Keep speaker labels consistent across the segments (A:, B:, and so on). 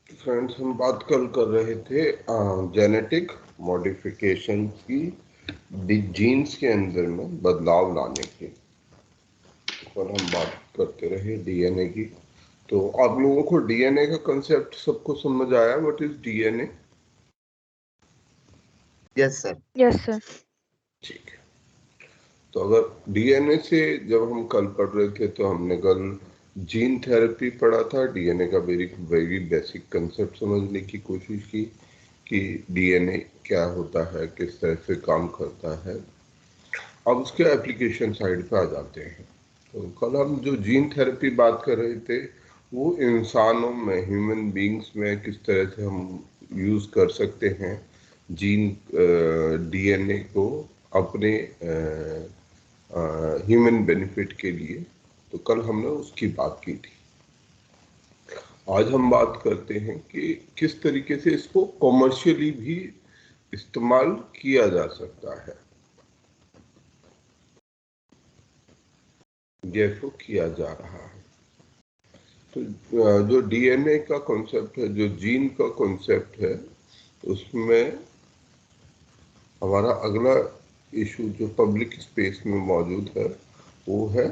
A: Friends, हम बात कल कर रहे थे जेनेटिक मॉडिफिकेशन की, जीन्स के अंदर में बदलाव लाने की। और हम बात करते रहे डीएनए की। तो आप लोगों को डीएनए का कंसेप्ट सबको समझ आया? What is DNA?
B: Yes sir.
C: Yes sir.
A: ठीक है। तो अगर डीएनए से जब हम कल पढ़ रहे थे तो हमने कल जीन थेरेपी पढ़ा था। डीएनए का वेरी वेरी बेसिक कंसेप्ट समझने की कोशिश की कि डीएनए क्या होता है, किस तरह से काम करता है। अब उसके एप्लीकेशन साइड पे आ जाते हैं। तो कल हम जो जीन थेरेपी बात कर रहे थे वो इंसानों में, ह्यूमन बींग्स में किस तरह से हम यूज कर सकते हैं जीन डीएनए को अपने ह्यूमन बेनिफिट के लिए। तो कल हमने उसकी बात की थी। आज हम बात करते हैं कि किस तरीके से इसको कॉमर्शियली भी इस्तेमाल किया जा सकता है, जैसे किया जा रहा है। तो जो डीएनए का कॉन्सेप्ट है, जो जीन का कॉन्सेप्ट है, उसमें हमारा अगला इशू जो पब्लिक स्पेस में मौजूद है वो है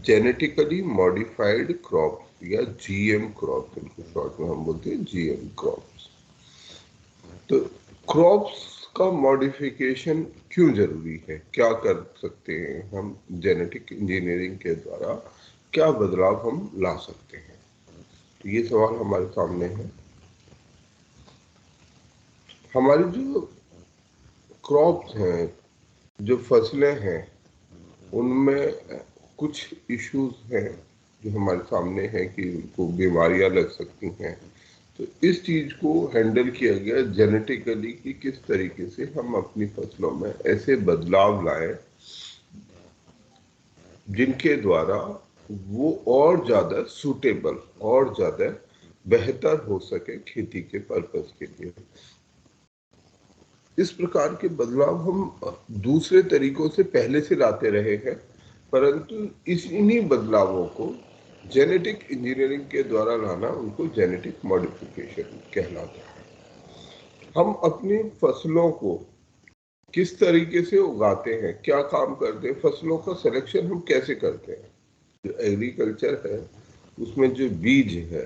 A: जेनेटिकली मॉडिफाइड क्रॉप या जीएम क्रॉप। इनको शॉर्ट में हम बोलते हैं जीएम क्रॉप्स। तो क्रॉप्स का मॉडिफिकेशन क्यों जरूरी है? क्या कर सकते हैं हम जेनेटिक इंजीनियरिंग के द्वारा? क्या बदलाव हम ला सकते हैं? तो ये सवाल हमारे सामने है। हमारी जो क्रॉप्स हैं, जो फसलें हैं, उनमें कुछ इश्यूज हैं जो हमारे सामने हैं कि उनको बीमारियां लग सकती हैं। तो इस चीज को हैंडल किया गया जेनेटिकली कि किस तरीके से हम अपनी फसलों में ऐसे बदलाव लाएं जिनके द्वारा वो और ज्यादा सूटेबल, और ज्यादा बेहतर हो सके खेती के पर्पस के लिए। इस प्रकार के बदलाव हम दूसरे तरीकों से पहले से लाते रहे हैं, परंतु इन्हीं बदलावों को जेनेटिक इंजीनियरिंग के द्वारा लाना, उनको जेनेटिक मॉडिफिकेशन कहलाता है। हम अपनी फसलों को किस तरीके से उगाते हैं, क्या काम करते हैं, फसलों का सिलेक्शन हम कैसे करते हैं। जो एग्रीकल्चर है उसमें जो बीज है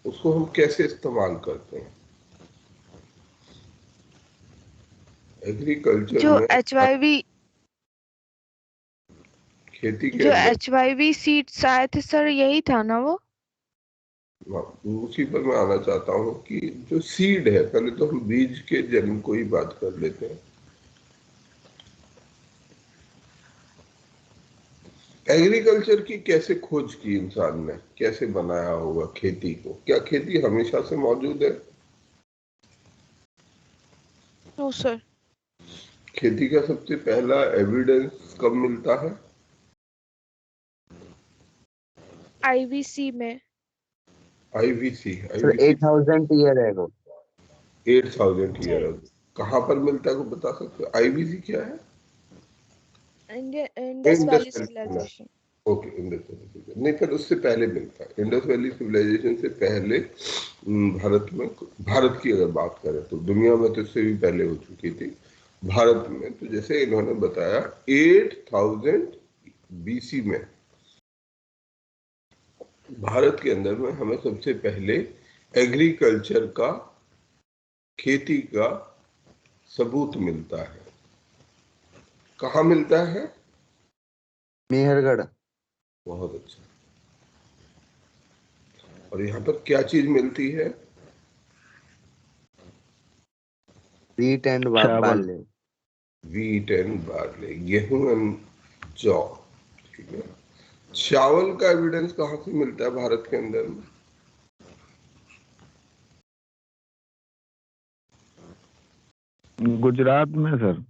A: उसको हम कैसे इस्तेमाल करते हैं। एग्रीकल्चर
C: जो
A: में
C: HYV
A: खेती के
C: जो
A: अंदर,
C: HYV सीड्स आए थे सर, यही था ना वो?
A: उसी पर मैं आना चाहता हूँ कि जो सीड है, पहले तो हम बीज के जन्म को ही बात कर लेते हैं। एग्रीकल्चर की कैसे खोज की इंसान ने, कैसे बनाया होगा खेती को? क्या खेती हमेशा से मौजूद है?
C: No sir.
A: खेती का सबसे पहला एविडेंस कब मिलता है?
C: IVC में।
A: IVC.
B: Sir 8000 year ago.
A: 8000 year. कहाँ पर मिलता है को बता सकते हो? आईवीसी क्या है?
C: Indus valley civilization.
A: Okay, Indus valley. नहीं, फिर उससे पहले मिलता है। इंडस वैली सिविलाइजेशन से पहले भारत में, भारत की अगर बात करें तो दुनिया में तो इससे भी पहले हो चुकी थी। भारत में तो जैसे इन्होंने बताया 8000 बीसी में भारत के अंदर में हमें सबसे पहले एग्रीकल्चर का, खेती का सबूत मिलता है। कहाँ मिलता है?
B: मेहरगढ़।
A: बहुत अच्छा। और यहाँ पर क्या चीज मिलती है?
B: Wheat and barley.
A: Wheat and barley, गेहूं एंड जौ। ठीक है। चावल का एविडेंस कहाँ से मिलता है भारत के अंदर में?
D: गुजरात में सर।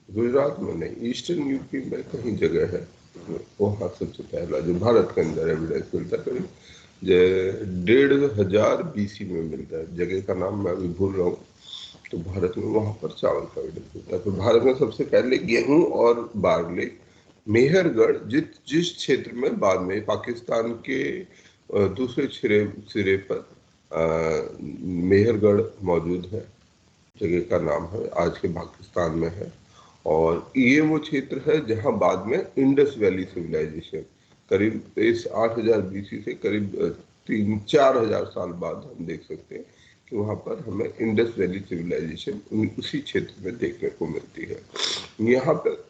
A: गुजरात में नहीं, ईस्टर्न यूपी में कहीं जगह है, वहां सबसे पहला जो भारत के अंदर एविडेंस मिलता है। करीब 1500 बीसी में मिलता है। जगह का नाम मैं अभी भूल रहा हूँ। तो भारत में वहां पर चावल का एविडेंस मिलता है। तो भारत में सबसे पहले गेहूं और बार्ले, मेहरगढ़, जिस क्षेत्र में बाद में पाकिस्तान के दूसरे सिरे पर मेहरगढ़ मौजूद है, जगह का नाम है, आज के पाकिस्तान में है। और ये वो क्षेत्र है जहां बाद में इंडस वैली सिविलाइजेशन करीब इस 8000 BC से करीब 3-4 हजार साल बाद हम देख सकते हैं कि वहां पर हमें इंडस वैली सिविलाइजेशन उसी क्षेत्र में देखने को मिलती है। यहाँ पर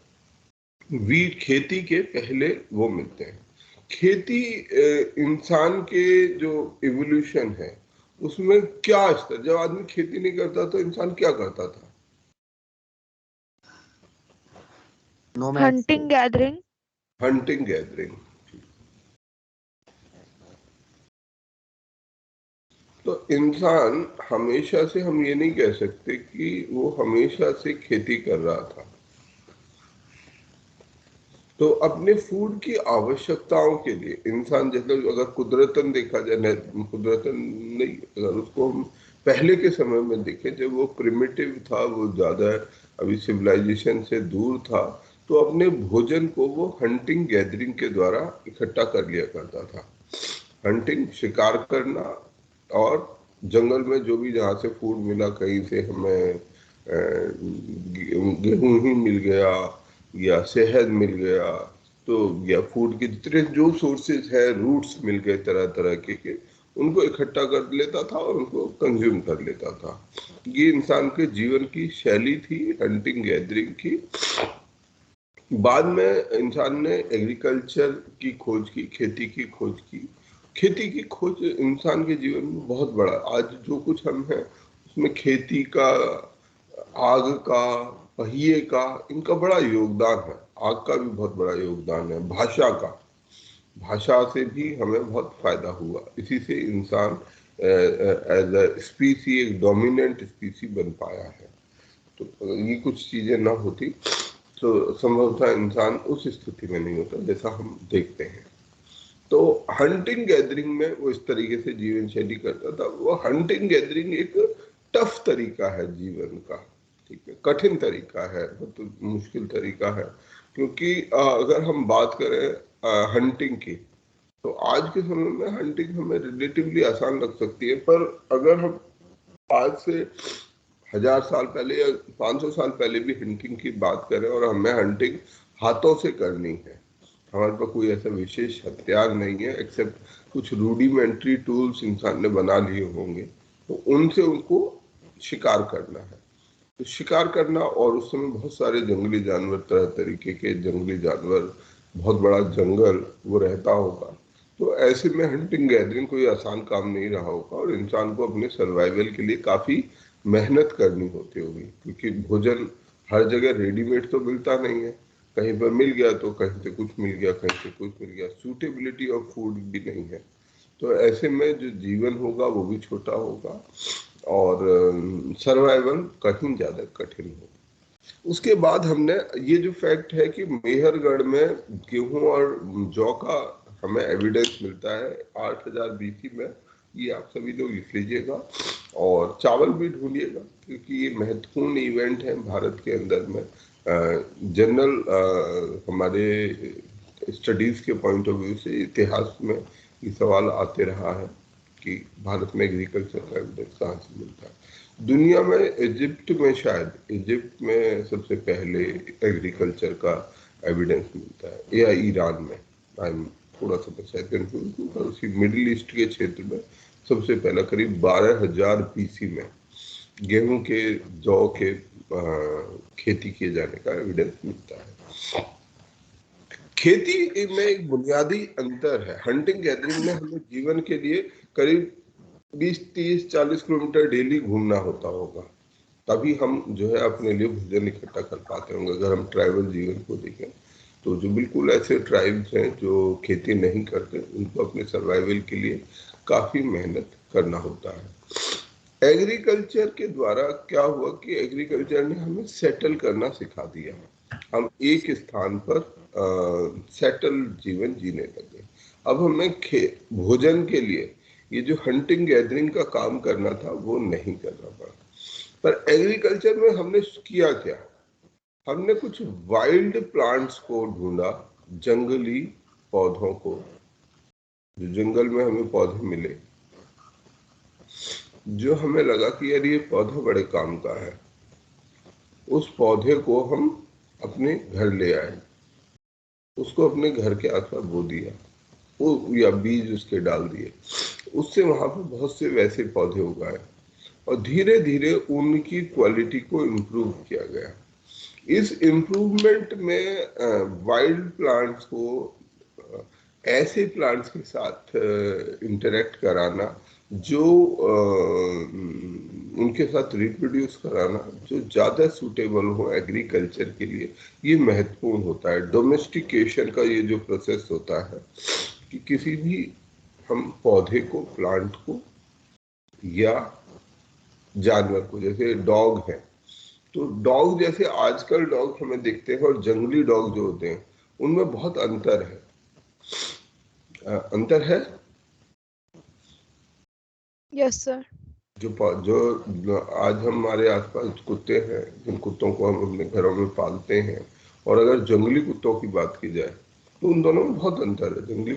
A: वीट खेती के पहले वो मिलते हैं। खेती इंसान के जो इवोल्यूशन है उसमें क्या स्तर, जब आदमी खेती नहीं करता तो इंसान क्या करता था?
C: Hunting gathering.
A: Hunting gathering. तो इंसान हमेशा से, हम ये नहीं कह सकते कि वो हमेशा से खेती कर रहा था। तो अपने फूड की आवश्यकताओं के लिए इंसान, जैसे अगर कुदरतन देखा जाए, कुदरतन नहीं, अगर उसको हम पहले के समय में देखें जब वो प्रिमिटिव था, वो ज्यादा अभी सिविलाइजेशन से दूर था, तो अपने भोजन को वो हंटिंग गैदरिंग के द्वारा इकट्ठा कर लिया करता था। हंटिंग, शिकार करना, और जंगल में जो भी जहाँ से फूड मिला, कहीं से हमें गेहूं ही मिल गया या शहद मिल गया, तो या फूड के जितने जो सोर्सेज है, रूट्स मिल गए तरह तरह के उनको इकट्ठा कर लेता था और उनको कंज्यूम कर लेता था। ये इंसान के जीवन की शैली थी, हंटिंग गैदरिंग की। बाद में इंसान ने एग्रीकल्चर की खोज की, खेती की खोज की। खेती की खोज इंसान के जीवन में बहुत बड़ा, आज जो कुछ हम हैं उसमें खेती का, आग का, पहिए का, इनका बड़ा योगदान है। आग का भी बहुत बड़ा योगदान है। भाषा का, भाषा से भी हमें बहुत फायदा हुआ। इसी से इंसान एज अ स्पीसी एक डोमिनेंट स्पीसी बन पाया है। तो ये कुछ चीजें ना होती तो संभवतः इंसान उस स्थिति में नहीं होता जैसा हम देखते हैं। तो हंटिंग गैदरिंग में वो इस तरीके से जीवन शैली करता था। वो हंटिंग गैदरिंग एक टफ तरीका है जीवन का, ठीक है, कठिन तरीका है, बहुत मुश्किल तरीका है। क्योंकि अगर हम बात करें हंटिंग की, तो आज के समय में हंटिंग हमें रिलेटिवली आसान लग सकती है, पर अगर हम आज से 1000 साल पहले या 500 साल पहले भी हंटिंग की बात करें और हमें हंटिंग हाथों से करनी है, हमारे पास कोई ऐसा विशेष हथियार नहीं है एक्सेप्ट कुछ रूडिमेंट्री टूल्स इंसान ने बना लिए होंगे, तो उनसे उनको शिकार करना है। तो शिकार करना, और उस समय बहुत सारे जंगली जानवर, तरह तरीके के जंगली जानवर, बहुत बड़ा जंगल वो रहता होगा। तो ऐसे में हंटिंग गैदरिंग कोई आसान काम नहीं रहा होगा और इंसान को अपने सर्वाइवल के लिए काफी मेहनत करनी होती होगी, क्योंकि भोजन हर जगह रेडीमेड तो मिलता नहीं है। कहीं पर मिल गया तो कहीं से कुछ मिल गया, कहीं से कुछ मिल गया, सूटेबिलिटी ऑफ फूड भी नहीं है। तो ऐसे में जो जीवन होगा वो भी छोटा होगा और सर्वाइवल कहीं ज्यादा कठिन होगा। उसके बाद हमने ये जो फैक्ट है कि मेहरगढ़ में गेहूं और जौ का हमें एविडेंस मिलता है 8000 BC में। ये आप सभी लोग लिख लीजिएगा और चावल भी ढूंढिएगा, क्योंकि ये महत्वपूर्ण इवेंट है भारत के अंदर में। जनरल हमारे स्टडीज के पॉइंट ऑफ व्यू से इतिहास में ये सवाल आते रहा है कि भारत में एग्रीकल्चर का एविडेंस कहाँ से मिलता है। दुनिया में इजिप्ट में, शायद इजिप्ट में सबसे पहले एग्रीकल्चर का एविडेंस मिलता है, या ईरान में, आई एम थोड़ा सा शायद कंफ्यूज हूँ, पर उसी मिडिल ईस्ट के क्षेत्र में सबसे पहला करीब 12000 BC में गेहूं के, जौ के खेती किए जाने का एविडेंस मिलता है। खेती में एक बुनियादी अंतर है। हंटिंग गैदरिंग में हमें जीवन के लिए करीब 20-30-40 किलोमीटर डेली घूमना होता होगा, तभी हम जो है अपने लिए भोजन इकट्ठा कर पाते होंगे। अगर हम ट्राइबल जीवन को देखें तो जो बिल्कुल ऐसे ट्राइब्स हैं जो खेती नहीं करते, उनको अपने सर्वाइवल के लिए काफी मेहनत करना होता है। एग्रीकल्चर के द्वारा क्या हुआ कि एग्रीकल्चर ने हमें सेटल करना सिखा दिया। हम एक स्थान पर सेटल जीवन जीने लगे। अब हमें भोजन के लिए ये जो हंटिंग गैदरिंग का काम करना था वो नहीं करना पड़ा। पर एग्रीकल्चर में हमने किया क्या, हमने कुछ वाइल्ड प्लांट्स को ढूंढा, जंगली पौधों को जो जंगल में हमें पौधे मिले, जो हमें लगा कि यार ये पौधा बड़े काम का है, उस पौधे को हम अपने घर ले आए, उसको अपने घर के आसपास बो दिया, वो या बीज उसके डाल दिए, उससे वहां पर बहुत से वैसे पौधे उगाए और धीरे धीरे उनकी क्वालिटी को इम्प्रूव किया गया। इस इम्प्रूवमेंट में वाइल्ड प्लांट्स को ऐसे प्लांट्स के साथ इंटरेक्ट कराना, जो उनके साथ रिप्रोड्यूस कराना, जो ज़्यादा सूटेबल हो एग्रीकल्चर के लिए, ये महत्वपूर्ण होता है। डोमेस्टिकेशन का ये जो प्रोसेस होता है कि किसी भी हम पौधे को, प्लांट को या जानवर को, जैसे डॉग है, तो डॉग जैसे आजकल डॉग हमें देखते हैं और जंगली डॉग जो होते हैं उनमें बहुत अंतर है। अंतर है।
C: Yes sir.
A: जो आज हमारे आसपास कुत्ते हैं, जिन कुत्तों को हम अपने घरों में पालते हैं, और अगर जंगली कुत्तों की बात की जाए तो उन दोनों में बहुत अंतर है। जंगली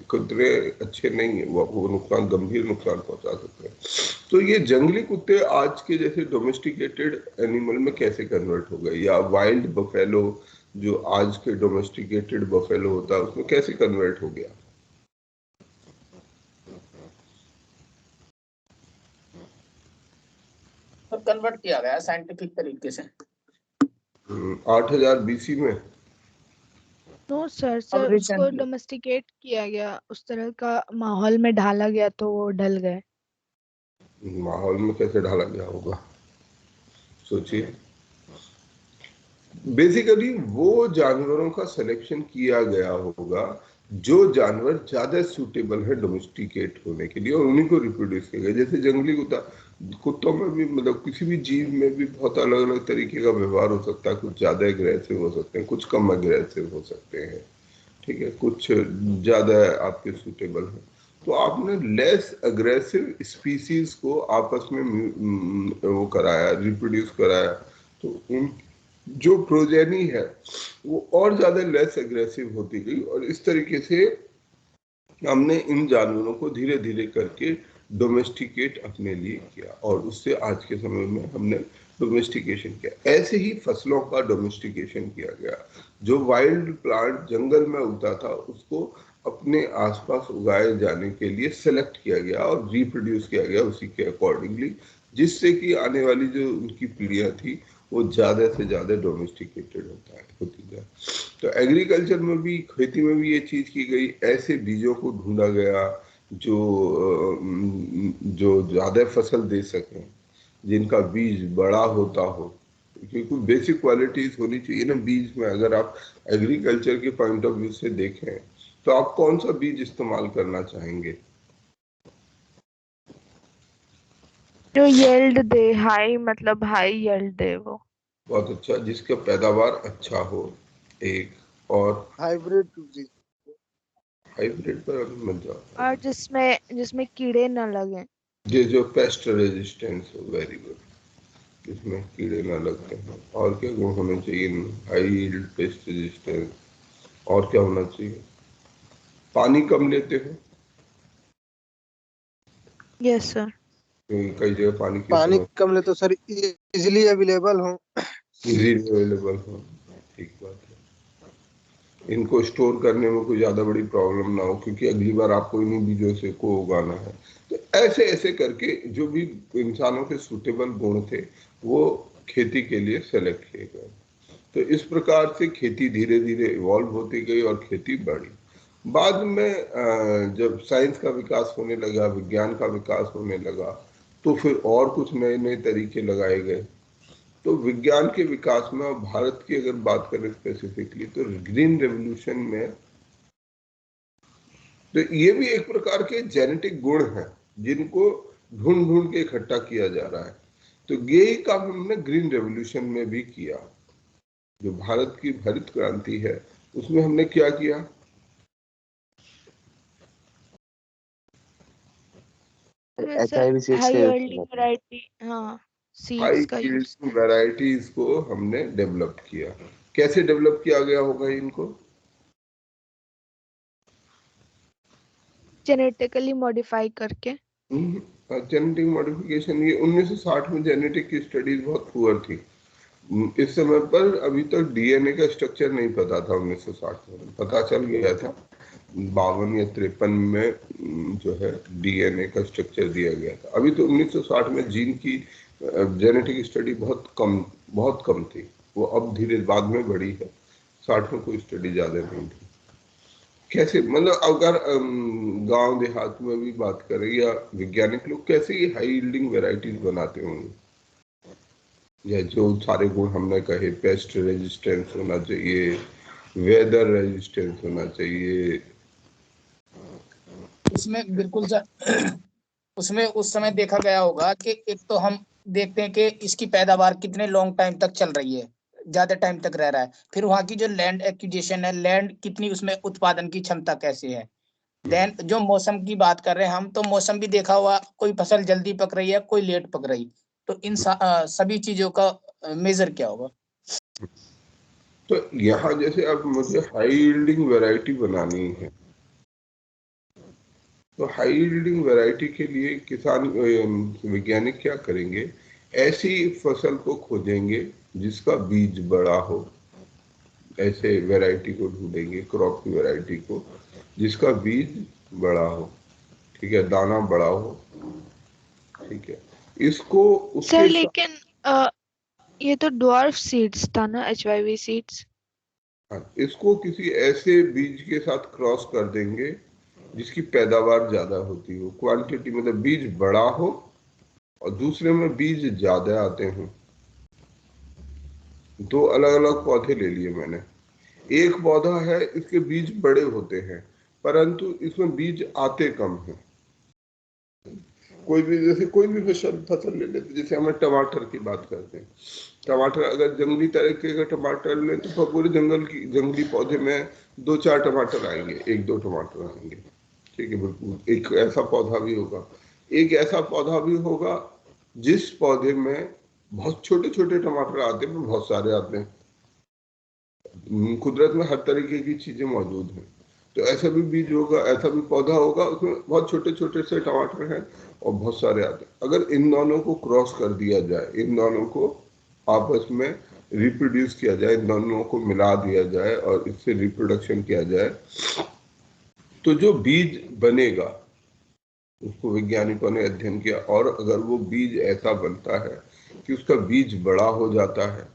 A: कुत्ते अच्छे नहीं है, वो नुकसान, गंभीर नुकसान पहुंचा सकते हैं। तो ये जंगली कुत्ते आज के जैसे डोमेस्टिकेटेड एनिमल में कैसे कन्वर्ट हो गए, या वाइल्ड बफेलो जो आज के डोमेस्टिकेटेड बफेलो होता है उसमें कैसे कन्वर्ट हो गया।
D: तो कन्वर्ट किया गया साइंटिफिक तरीके से
A: 8000 BC में।
C: नो सर,
D: अब
C: उसको
D: रिसेंटली
C: डोमेस्टिकेट किया गया, उस तरह का माहौल में ढाला गया तो वो ढल गए।
A: माहौल में कैसे ढाला गया होगा, सोचिए। बेसिकली वो जानवरों का सिलेक्शन किया गया होगा जो जानवर ज्यादा सूटेबल है डोमेस्टिकेट होने के लिए, और उन्हीं को रिप्रोड्यूस किया गया। जैसे जंगली कुत्तों में भी, मतलब किसी भी जीव में भी बहुत अलग अलग तरीके का व्यवहार हो सकता है। कुछ ज्यादा अग्रेसिव हो सकते हैं, कुछ कम अग्रेसिव हो सकते हैं, ठीक है, कुछ ज्यादा आपके सूटेबल है। तो आपने लेस अग्रेसिव स्पीसीज को आपस में वो कराया, रिप्रोड्यूस कराया, तो उन जो प्रोजेनी है वो और ज्यादा लेस एग्रेसिव होती गई, और इस तरीके से हमने इन जानवरों को धीरे धीरे करके डोमेस्टिकेट अपने लिए किया, और उससे आज के समय में हमने डोमेस्टिकेशन किया। ऐसे ही फसलों का डोमेस्टिकेशन किया गया। जो वाइल्ड प्लांट जंगल में उगता था उसको अपने आसपास उगाए जाने के लिए सेलेक्ट किया गया और रिप्रोड्यूस किया गया उसी के अकॉर्डिंगली, जिससे कि आने वाली जो उनकी पीढ़ियां थी वो ज्यादा से ज्यादा डोमेस्टिकेटेड होती जाए। तो एग्रीकल्चर में भी, खेती में भी ये चीज की गई। ऐसे बीजों को ढूंढा गया जो ज्यादा फसल दे सकें, जिनका बीज बड़ा होता हो, क्योंकि बेसिक क्वालिटीज होनी चाहिए ना बीज में। अगर आप एग्रीकल्चर के पॉइंट ऑफ व्यू से देखें तो आप कौन सा बीज इस्तेमाल करना चाहेंगे?
C: जो यील्ड दे, हाई, मतलब हाई यील्ड दे वो।
A: बहुत अच्छा, जिसका पैदावार अच्छा हो। एक और
B: हाइब्रिड
A: हाइब्रिड पर अभी मत जाओ।
C: और जिसमें कीड़े न लगे।
A: ये जो पेस्ट रेजिस्टेंस हो, वेरी गुड, इसमें कीड़े ना लगते हैं। और क्या गुण होने चाहिए? हाई यील्ड, पेस्ट रेजिस्टेंस, और क्या होना चाहिए? पानी कम लेते हो,
C: यस सर।
A: क्योंकि कई जगह पानी की
B: पानी
A: समस्या,
B: कम ले तो सर इजीली अवेलेबल हो।
A: इजीली अवेलेबल हो, ठीक बात है। इनको स्टोर करने में कोई ज्यादा बड़ी प्रॉब्लम ना हो, क्योंकि अगली बार आपको इन्हीं बीजों से को उगाना है। तो ऐसे ऐसे करके जो भी इंसानों के सूटेबल गुण थे वो खेती के लिए सेलेक्ट किए गए। तो इस प्रकार से खेती धीरे धीरे इवॉल्व होती गई और खेती बढ़ी। बाद में जब साइंस का विकास होने लगा, विज्ञान का विकास होने लगा, तो फिर और कुछ नए नए तरीके लगाए गए। तो विज्ञान के विकास में, और भारत की अगर बात करें स्पेसिफिकली, तो ग्रीन रेवोल्यूशन में, तो ये भी एक प्रकार के जेनेटिक गुण हैं जिनको ढूंढ ढूंढ के इकट्ठा किया जा रहा है। तो यही काम हमने ग्रीन रेवोल्यूशन में भी किया। जो भारत की हरित क्रांति है उसमें हमने क्या किया?
B: HIV सीड्स
C: हाई
B: का यूज
C: यील्डिंग
B: किया।
C: वैरायटी, हाँ,
A: हाई
C: सीड्स का यूज
A: यील्डिंग
C: किया।
A: वैरायटीज को हमने डेवलप किया। कैसे डेवलप किया गया होगा इनको?
C: जेनेटिकली मॉडिफाई करके।
A: जेनेटिक मॉडिफिकेशन, ये 1960 में जेनेटिक की स्टडीज बहुत पुअर थी। इस समय पर अभी तक डीएनए का स्ट्रक्चर नहीं पता था। 1960 में पता चल गया था, 52 या 53 में जो है डीएनए का स्ट्रक्चर दिया गया था। अभी तो 1960 में जीन की जेनेटिक स्टडी बहुत कम थी। वो अब धीरे बाद में बढ़ी है। 60 में कोई स्टडी ज्यादा नहीं थी। कैसे, मतलब अगर गांव देहात में भी बात करें, या वैज्ञानिक लोग कैसे ये हाई यील्डिंग वेराइटीज बनाते होंगे, या जो सारे गुण हमने कहे, पेस्ट रेजिस्टेंस होना चाहिए, वेदर रेजिस्टेंस होना चाहिए।
D: उसमें बिल्कुल उसमें उस समय देखा गया होगा कि एक तो हम देखते हैं कि इसकी पैदावार कितने लॉन्ग टाइम तक चल रही है, ज्यादा टाइम तक रह रहा है। फिर वहां की जो लैंड एक्विजिशन है, लैंड कितनी, उसमें उत्पादन की क्षमता कैसे है। देन जो मौसम की बात कर रहे हैं हम, तो मौसम भी देखा हुआ, कोई फसल जल्दी पक रही है, कोई लेट पक रही। तो इन सभी चीजों का मेजर क्या होगा।
A: तो यहाँ जैसे अब मुझे हाई यील्डिंग वैरायटी बनानी है, तो हाई यील्डिंग वैरायटी के लिए किसान वैज्ञानिक क्या करेंगे, ऐसी फसल को खोजेंगे जिसका बीज बड़ा हो। ऐसे वैरायटी को ढूंढेंगे, क्रॉप की वैरायटी को जिसका बीज बड़ा हो, ठीक है, दाना बड़ा हो, ठीक है। इसको
C: सर
A: उसके
C: लेकिन ये तो ड्वार्फ सीड्स था ना, HYV सीड्स।
A: इसको किसी ऐसे बीज के साथ क्रॉस कर देंगे जिसकी पैदावार ज्यादा होती हो, क्वांटिटी मतलब बीज बड़ा हो और दूसरे में बीज ज्यादा आते हों। दो अलग अलग पौधे ले लिए मैंने। एक पौधा है, इसके बीज बड़े होते हैं परंतु इसमें बीज आते कम हैं। कोई भी, जैसे कोई भी फसल ले लेते, जैसे हम टमाटर की बात करते हैं। टमाटर अगर जंगली तरीके का टमाटर लें तो पूरे जंगली पौधे में 2-4 टमाटर आएंगे, 1-2 टमाटर आएंगे, ठीक है। बिल्कुल एक ऐसा पौधा भी होगा। एक ऐसा पौधा भी होगा जिस पौधे में बहुत छोटे छोटे टमाटर आते हैं, बहुत सारे आते हैं। कुदरत में हर तरीके की चीजें मौजूद हैं। तो ऐसा भी बीज होगा, ऐसा भी पौधा होगा, उसमें बहुत छोटे छोटे से टमाटर हैं और बहुत सारे आते हैं। अगर इन दोनों को क्रॉस कर दिया जाए, इन दोनों को आपस में रिप्रोड्यूस किया जाए, इन दोनों को मिला दिया जाए और इससे रिप्रोडक्शन किया जाए, तो जो बीज बनेगा उसको वैज्ञानिकों ने अध्ययन किया। और अगर वो बीज ऐसा बनता है कि उसका बीज बड़ा हो जाता है,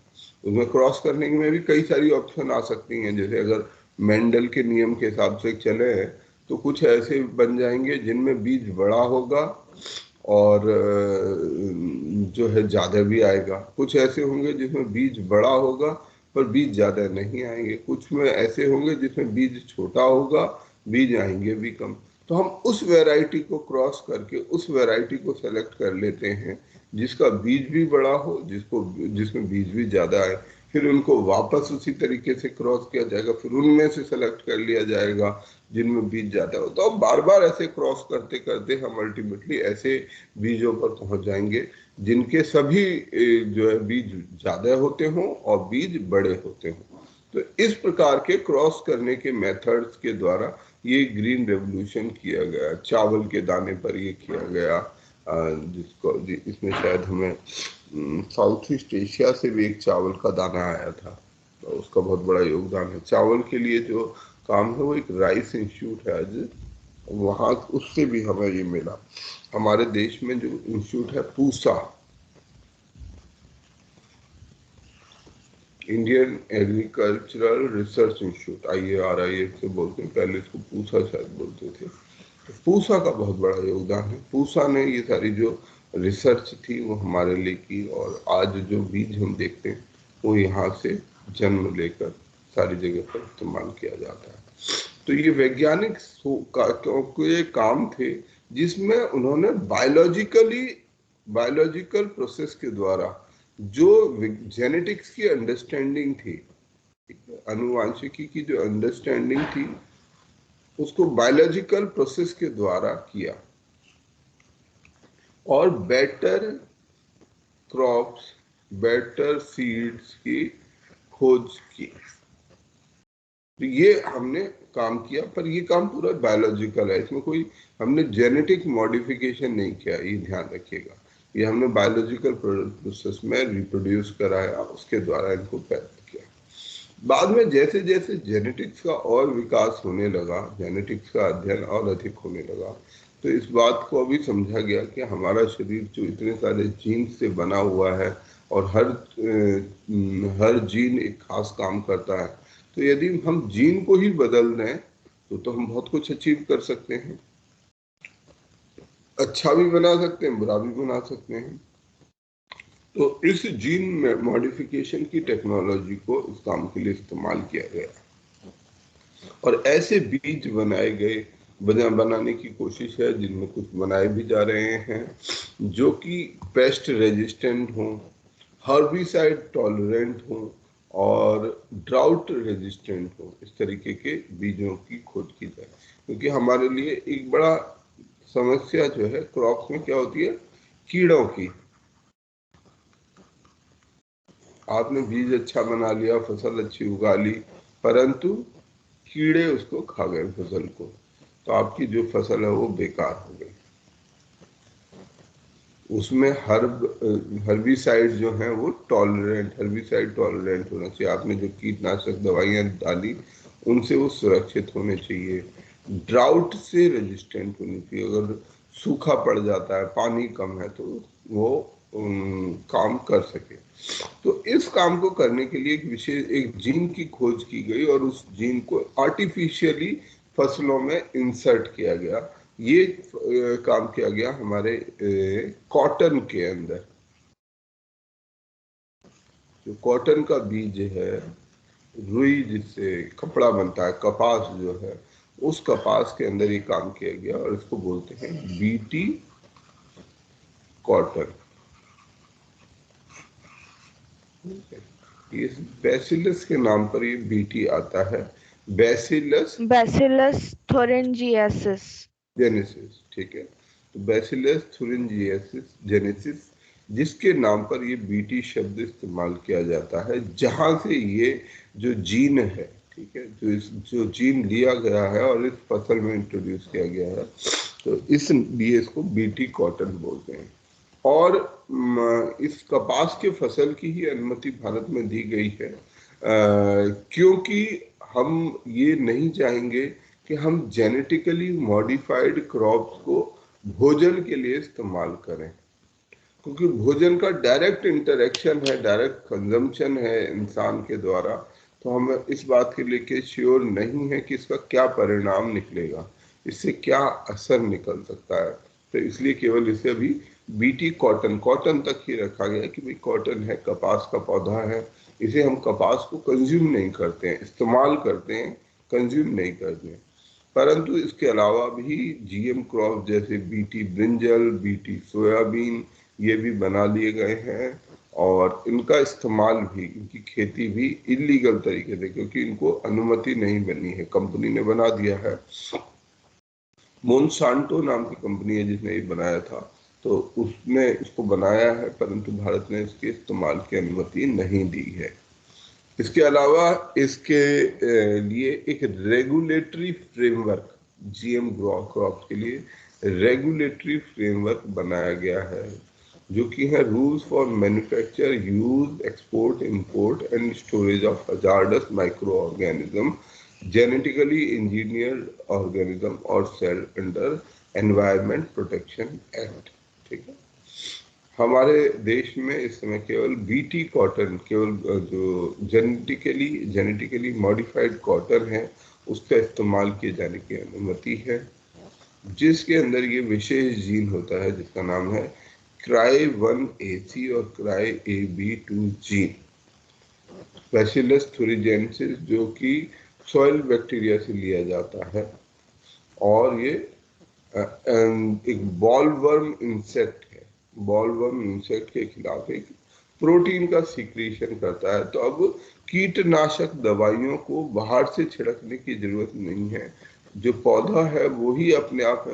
A: उसमें क्रॉस करने में भी कई सारी ऑप्शन आ सकती हैं। जैसे अगर मेंडल के नियम के हिसाब से चले तो कुछ ऐसे बन जाएंगे जिनमें बीज बड़ा होगा और जो है ज्यादा भी आएगा। कुछ ऐसे होंगे जिसमें बीज बड़ा होगा पर बीज ज्यादा नहीं आएंगे। कुछ में ऐसे होंगे जिसमें बीज छोटा होगा, बीज आएंगे भी कम। तो हम उस वैरायटी को क्रॉस करके उस वैरायटी को सेलेक्ट कर लेते हैं जिसका बीज भी बड़ा हो, जिसमें बीज भी ज्यादा आए। फिर उनको वापस उसी तरीके से क्रॉस किया जाएगा, फिर उनमें से सेलेक्ट कर लिया जाएगा जिनमें बीज ज्यादा हो। तो अब बार बार ऐसे क्रॉस करते करते हम अल्टीमेटली ऐसे बीजों पर पहुंच जाएंगे जिनके सभी जो है बीज ज्यादा होते हों और बीज बड़े होते हों। तो इस प्रकार के क्रॉस करने के मेथड्स के द्वारा ये ग्रीन रेवोल्यूशन किया गया। चावल के दाने पर ये किया गया, इसमें शायद हमें साउथ ईस्ट एशिया से भी एक चावल का दाना आया था, तो उसका बहुत बड़ा योगदान है। चावल के लिए जो काम है वो एक राइस इंस्टीट्यूट है आज, वहाँ उससे भी हमें ये मिला। हमारे देश में जो इंस्टीट्यूट है Pusa, Indian agricultural research institute, IARIS से बोलते हैं, पहले इसको पूसा शायद बोलते थे। तो पूसा का बहुत बड़ा योगदान है। पूसा ने ये सारी जो रिसर्च थी वो हमारे लिए की, और आज जो बीज हम देखते हैं वो यहाँ से जन्म लेकर सारी जगह पर इस्तेमाल किया जाता है। तो ये वैज्ञानिक के काम थे जिसमें उन्होंने बायोलॉजिकल प्रोसेस के द्वारा जो जेनेटिक्स की अंडरस्टैंडिंग थी, अनुवांशिकी की जो अंडरस्टैंडिंग थी, उसको बायोलॉजिकल प्रोसेस के द्वारा किया और बेटर क्रॉप्स, बेटर सीड्स की खोज की। तो ये हमने काम किया, पर ये काम पूरा बायोलॉजिकल है, इसमें कोई हमने जेनेटिक मॉडिफिकेशन नहीं किया, ये ध्यान रखिएगा। ये हमने बायोलॉजिकल प्रोसेस में रिप्रोड्यूस कराया, उसके द्वारा इनको पैदा किया। बाद में जैसे जैसे जेनेटिक्स का और विकास होने लगा, जेनेटिक्स का अध्ययन और अधिक होने लगा, तो इस बात को अभी समझा गया कि हमारा शरीर जो इतने सारे जीन से बना हुआ है और हर जीन एक खास काम करता है, तो यदि हम जीन को ही बदल दें तो हम बहुत कुछ अचीव कर सकते हैं, अच्छा भी बना सकते हैं, बुरा भी बना सकते हैं। तो इस जीन में मॉडिफिकेशन की टेक्नोलॉजी को इस काम के लिए इस्तेमाल किया गया और ऐसे बीज बनाए गए, बनाने की कोशिश है, जिनमें कुछ बनाए भी जा रहे हैं जो कि पेस्ट रेजिस्टेंट हों, हर्बिसाइड टॉलरेंट हों और ड्राउट रेजिस्टेंट हो। इस तरीके के बीजों की खोज की जाए, क्योंकि हमारे लिए एक बड़ा समस्या जो है क्रॉप्स में क्या होती है, कीड़ों की। आपने बीज अच्छा बना लिया, फसल अच्छी उगा ली, परंतु कीड़े उसको खा गए फसल को, तो आपकी जो फसल है वो बेकार हो गई। उसमें हर्बिसाइड जो है वो हर्बिसाइड टॉलरेंट होना चाहिए। आपने जो कीटनाशक दवाइयां डाली उनसे वो सुरक्षित होने चाहिए। ड्राउट से रेजिस्टेंट होनी चाहिए, अगर सूखा पड़ जाता है, पानी कम है, तो वो काम कर सके। तो इस काम को करने के लिए एक जीन की खोज की गई और उस जीन को आर्टिफिशियली फसलों में इंसर्ट किया गया। ये काम किया गया हमारे कॉटन के अंदर। जो कॉटन का बीज है, रुई जिससे कपड़ा बनता है, कपास जो है, उस कपास के अंदर ये काम किया गया और इसको बोलते हैं बीटी कॉटन। इस बैसिलस के नाम पर ये बीटी आता है, बैसिलस
C: थुरिंजिएसिस
A: जेनेसिस, ठीक है। तो बैसिलस थुरिंजिएसिस जेनेसिस, जिसके नाम पर ये बीटी शब्द इस्तेमाल किया जाता है, जहां से ये जो जीन है, ठीक है, जो जीन लिया गया है और इस फसल में इंट्रोड्यूस किया गया है, तो इसलिए इसको बीटी कॉटन बोलते हैं। और इस कपास के फसल की ही अनुमति भारत में दी गई है, क्योंकि हम ये नहीं चाहेंगे कि हम जेनेटिकली मॉडिफाइड क्रॉप्स को भोजन के लिए इस्तेमाल करें, क्योंकि भोजन का डायरेक्ट इंटरेक्शन है, डायरेक्ट कंजम्पशन है इंसान के द्वारा। तो हम इस बात के लिए श्योर नहीं है कि इसका क्या परिणाम निकलेगा, इससे क्या असर निकल सकता है। तो इसलिए केवल इसे अभी बीटी कॉटन तक ही रखा गया कि भाई कॉटन है, कपास का पौधा है, इसे हम कपास को कंज्यूम नहीं करते हैं, इस्तेमाल करते हैं, कंज्यूम नहीं करते हैं। परंतु इसके अलावा भी जीएम क्रॉप जैसे बीटी ब्रिंजल, बीटी सोयाबीन, ये भी बना लिए गए हैं और इनका इस्तेमाल भी, इनकी खेती भी इलीगल तरीके से, क्योंकि इनको अनुमति नहीं बनी है, कंपनी ने बना दिया है। मोनसांटो नाम की कंपनी है जिसने ये बनाया था, तो उसने इसको बनाया है, परंतु भारत ने इसके इस्तेमाल की अनुमति नहीं दी है। इसके अलावा इसके लिए एक रेगुलेटरी फ्रेमवर्क, जीएम क्रॉप के लिए रेगुलेटरी फ्रेमवर्क बनाया गया है, जो कि है rules for manufacture, use, export, import and storage of hazardous microorganism, genetically engineered organism और cell under environment protection act, ठीक है। हमारे देश में इस समय केवल बीटी कॉटन, केवल जो जेनेटिकली मॉडिफाइड कॉटन है, उसका इस्तेमाल किए जाने की अनुमति है, जिसके अंदर ये विशेष जीन होता है जिसका नाम है CRY1AC और CRY AB2 जीन, बैसिलस थुरिंजिएसिस, जो कि सॉइल बैक्टीरिया से लिया जाता है। और ये एक बॉलवर्म इंसेक्ट है, बॉलवर्म इंसेक्ट के खिलाफ एक प्रोटीन का सीक्रेशन करता है। तो अब कीटनाशक दवाइयों को बाहर से छिड़कने की जरूरत नहीं है, जो पौधा है वो ही अपने आप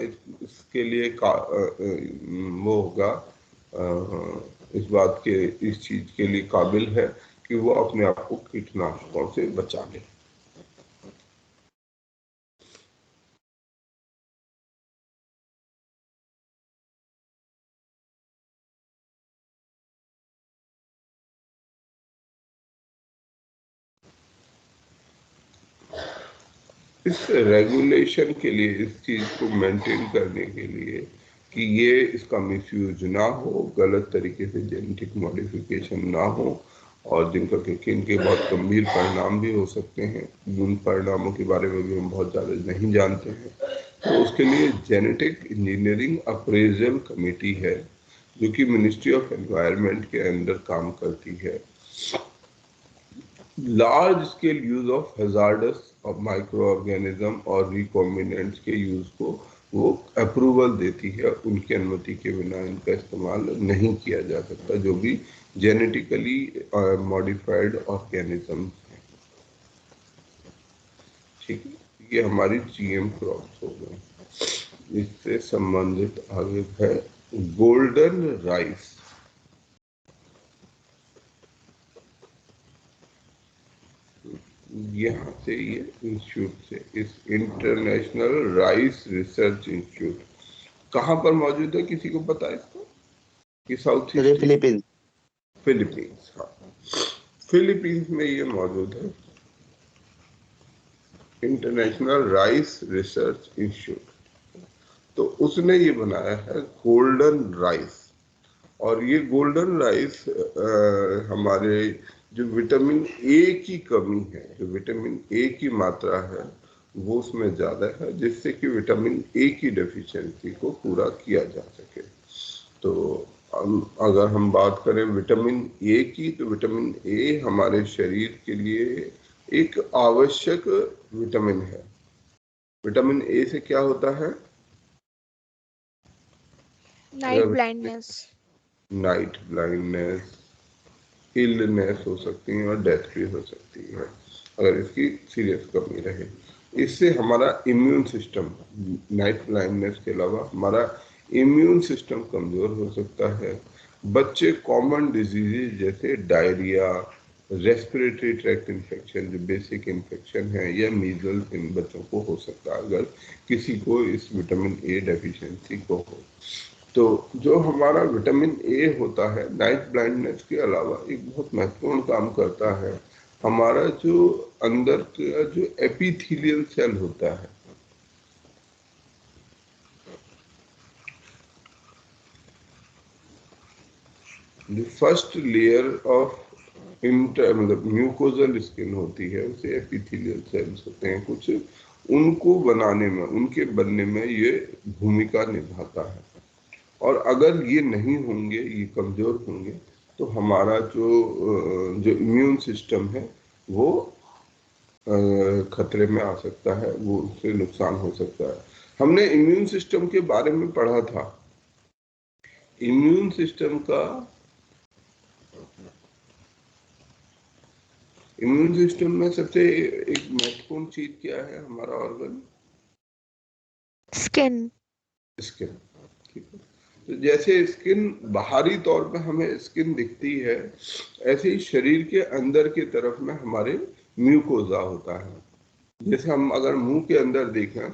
A: इसके लिए वो होगा, इस बात के, इस चीज के लिए काबिल है कि वो अपने आप को कीटनाशकों से बचा ले। इस रेगुलेशन के लिए, इस चीज को मेंटेन करने के लिए कि ये इसका मिसयूज ना हो, गलत तरीके से जेनेटिक मॉडिफिकेशन ना हो, और जिनका कि इनके बहुत गंभीर परिणाम भी हो सकते हैं, उन परिणामों के बारे में भी हम बहुत ज़्यादा नहीं जानते हैं। तो उसके लिए जेनेटिक इंजीनियरिंग अप्रेजल कमेटी है जो कि मिनिस्ट्री ऑफ एनवायरनमेंट के अंदर काम करती है। Large scale use of hazards of micro organism और रिकॉम्बिनेंट्स के यूज को वो अप्रूवल देती है। उनकी अनुमति के बिना इनका इस्तेमाल नहीं किया जा सकता, जो भी जेनेटिकली मॉडिफाइड ऑर्गेनिज्म है। ठीक है, ये हमारी जीएम क्रॉप्स हो गए। इससे संबंधित आगे है गोल्डन राइस। यहाँ से ये इंस्टीट्यूट से, इस इंटरनेशनल राइस रिसर्च इंस्टीट्यूट कहाँ पर मौजूद है, किसी को पता है इसको? कि साउथ ईस्ट
B: फिलीपींस।
A: फिलीपींस, हाँ, फिलीपींस में ये मौजूद है, इंटरनेशनल राइस रिसर्च इंस्टीट्यूट। तो उसने ये बनाया है गोल्डन राइस, और ये गोल्डन राइस हमारे जो विटामिन ए की कमी है, जो विटामिन ए की मात्रा है वो उसमें ज्यादा है, जिससे कि विटामिन ए की डेफिशिएंसी को पूरा किया जा सके। तो अगर हम बात करें विटामिन ए की, तो विटामिन ए हमारे शरीर के लिए एक आवश्यक विटामिन है। विटामिन ए से क्या होता है?
C: Night blindness,
A: night blindness, illness हो सकती है और डेथ भी हो सकती है अगर इसकी सीरियस कमी रहे। इससे हमारा इम्यून सिस्टम, नाइट ब्लाइंडनेस के अलावा हमारा इम्यून सिस्टम कमजोर हो सकता है। बच्चे कॉमन डिजीजेज जैसे डायरिया, रेस्पिरेटरी ट्रैक्ट इन्फेक्शन जो बेसिक इन्फेक्शन है, या मीजल्स इन बच्चों को हो सकता है अगर किसी को इस विटामिन ए डेफिशिएंसी को हो। तो जो हमारा विटामिन ए होता है, नाइट ब्लाइंडनेस के अलावा एक बहुत महत्वपूर्ण काम करता है। हमारा जो अंदर का जो एपिथेलियल सेल होता है, जो फर्स्ट लेयर ऑफ मतलब म्यूकोजल स्किन होती है, उसे एपिथेलियल सेल्स होते हैं कुछ, उनको बनाने में, उनके बनने में ये भूमिका निभाता है। और अगर ये नहीं होंगे, ये कमजोर होंगे, तो हमारा जो इम्यून सिस्टम है वो खतरे में आ सकता है, वो उससे नुकसान हो सकता है। हमने इम्यून सिस्टम के बारे में पढ़ा था। इम्यून सिस्टम में सबसे एक महत्वपूर्ण चीज क्या है? हमारा ऑर्गन
C: स्किन।
A: ठीक है। तो जैसे स्किन बाहरी तौर पे हमें स्किन दिखती है, ऐसे ही शरीर के अंदर की तरफ में हमारे म्यूकोजा होता है। जैसे हम अगर मुंह के अंदर देखें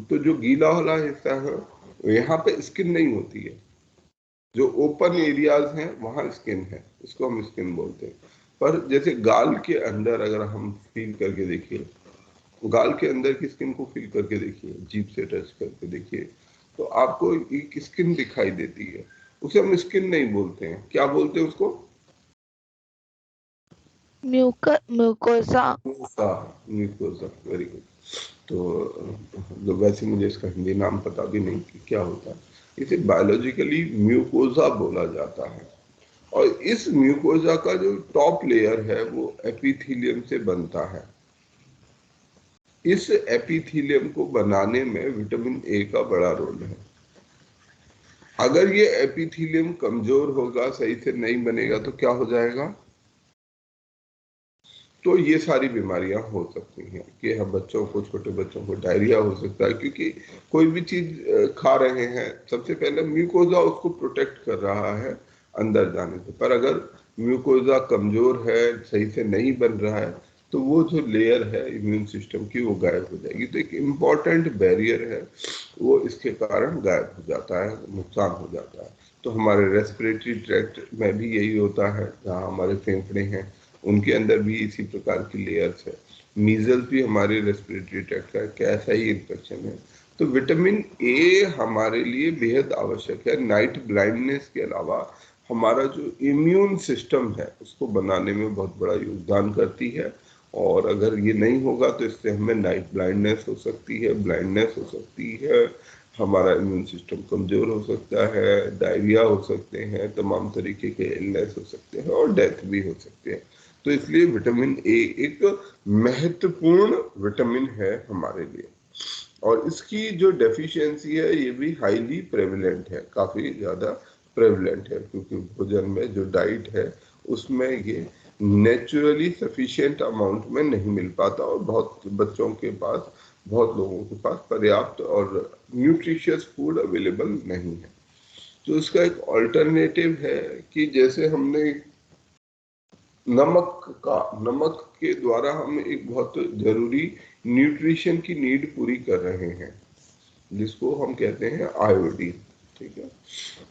A: तो जो गीला वाला हिस्सा है, यहाँ पे स्किन नहीं होती है। जो ओपन एरियाज हैं वहां स्किन है, इसको हम स्किन बोलते हैं। पर जैसे गाल के अंदर अगर हम फील करके देखिए, गाल के अंदर की स्किन को फील करके देखिए, जीभ से टच करके देखिए, तो आपको एक स्किन दिखाई देती है। उसे हम स्किन नहीं बोलते हैं, क्या बोलते हैं उसको?
C: म्यूकोसा।
A: Mucosa, very good. तो वैसे मुझे इसका हिंदी नाम पता भी नहीं कि क्या होता है। इसे बायोलॉजिकली म्यूकोसा बोला जाता है। और इस म्यूकोसा का जो टॉप लेयर है वो एपिथेलियम से बनता है। इस एपिथेलियम को बनाने में विटामिन ए का बड़ा रोल है। अगर ये एपिथेलियम कमजोर होगा, सही से नहीं बनेगा, तो क्या हो जाएगा? तो ये सारी बीमारियां हो सकती हैं कि हम बच्चों को, छोटे बच्चों को डायरिया हो सकता है, क्योंकि कोई भी चीज खा रहे हैं, सबसे पहले म्यूकोजा उसको प्रोटेक्ट कर रहा है अंदर जाने से। पर अगर म्यूकोजा कमजोर है, सही से नहीं बन रहा है, तो वो जो लेयर है इम्यून सिस्टम की वो गायब हो जाएगी। तो एक इम्पॉर्टेंट बैरियर है, वो इसके कारण गायब हो जाता है, नुकसान हो जाता है। तो हमारे रेस्पिरेटरी ट्रैक्ट में भी यही होता है, जहाँ हमारे फेफड़े हैं उनके अंदर भी इसी प्रकार की लेयर्स है। मीजल्स भी हमारे रेस्पिरेटरी ट्रैक्ट का कैसा ही इन्फेक्शन है। तो विटामिन ए हमारे लिए बेहद आवश्यक है। नाइट ब्लाइंडनेस के अलावा हमारा जो इम्यून सिस्टम है उसको बनाने में बहुत बड़ा योगदान करती है, और अगर ये नहीं होगा तो इससे हमें नाइट ब्लाइंडनेस हो सकती है, ब्लाइंडनेस हो सकती है, हमारा इम्यून सिस्टम कमजोर हो सकता है, डायरिया हो सकते हैं, तमाम तरीके के इलनेस हो सकते हैं और डेथ भी हो सकते हैं। तो इसलिए विटामिन ए एक महत्वपूर्ण विटामिन है हमारे लिए, और इसकी जो डेफिशिएंसी है ये भी हाईली प्रेवलेंट है, काफी ज्यादा प्रेवलेंट है, क्योंकि भोजन में जो डाइट है उसमें ये नेचुरली सफिशिएंट अमाउंट में नहीं मिल पाता, और बहुत बच्चों के पास, बहुत लोगों के पास पर्याप्त और न्यूट्रिशियस फूड अवेलेबल नहीं है। तो इसका एक ऑल्टरनेटिव है कि जैसे हमने नमक के द्वारा हम एक बहुत जरूरी न्यूट्रिशन की नीड पूरी कर रहे हैं, जिसको हम कहते हैं आयोडीन। ठीक है,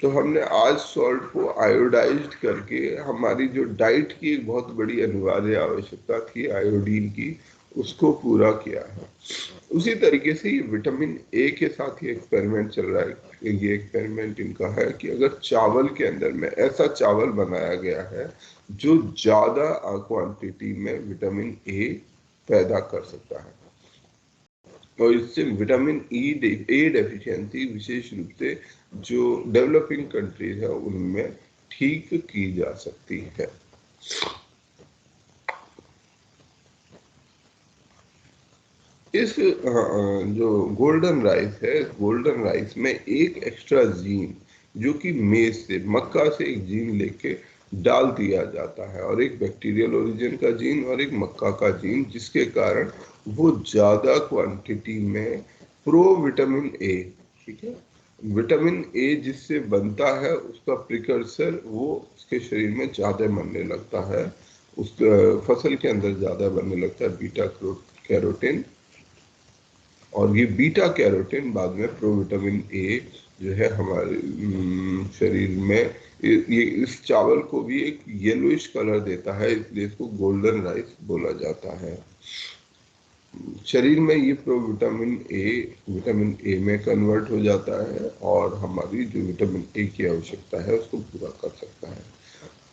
A: तो हमने आज सॉल्ट को आयोडाइज्ड करके हमारी जो डाइट की एक बहुत बड़ी अनिवार्य आवश्यकता थी आयोडीन की, उसको पूरा किया है। उसी तरीके से ये विटामिन ए के साथ ही एक्सपेरिमेंट चल रहा है। ये एक्सपेरिमेंट इनका है कि अगर चावल के अंदर में ऐसा चावल बनाया गया है जो ज्यादा क्वांटिटी में विटामिन ए पैदा कर सकता है, और इससे विटामिन ए डेफिशिएंसी विशेष रूप से जो डेवलपिंग कंट्रीज है उनमें ठीक की जा सकती है। इस जो गोल्डन राइस है, गोल्डन राइस में एक एक्स्ट्रा जीन जो कि मेज से, मक्का से एक जीन लेके डाल दिया जाता है, और एक बैक्टीरियल ओरिजिन का जीन और एक मक्का का जीन, जिसके कारण वो ज्यादा क्वांटिटी में प्रो विटामिन ए, ठीक है, विटामिन ए जिससे बनता है उसका प्रिकर्सर वो उसके शरीर में ज्यादा बनने लगता है, उस फसल के अंदर ज्यादा बनने लगता है, बीटा कैरोटीन। और ये बीटा कैरोटीन बाद में प्रोविटामिन ए जो है हमारे शरीर में, ये इस चावल को भी एक येलोइश कलर देता है, इसलिए इसको गोल्डन राइस बोला जाता है। शरीर में ये प्रोविटामिन ए विटामिन ए में कन्वर्ट हो जाता है और हमारी जो विटामिन ए की आवश्यकता है उसको पूरा कर सकता है।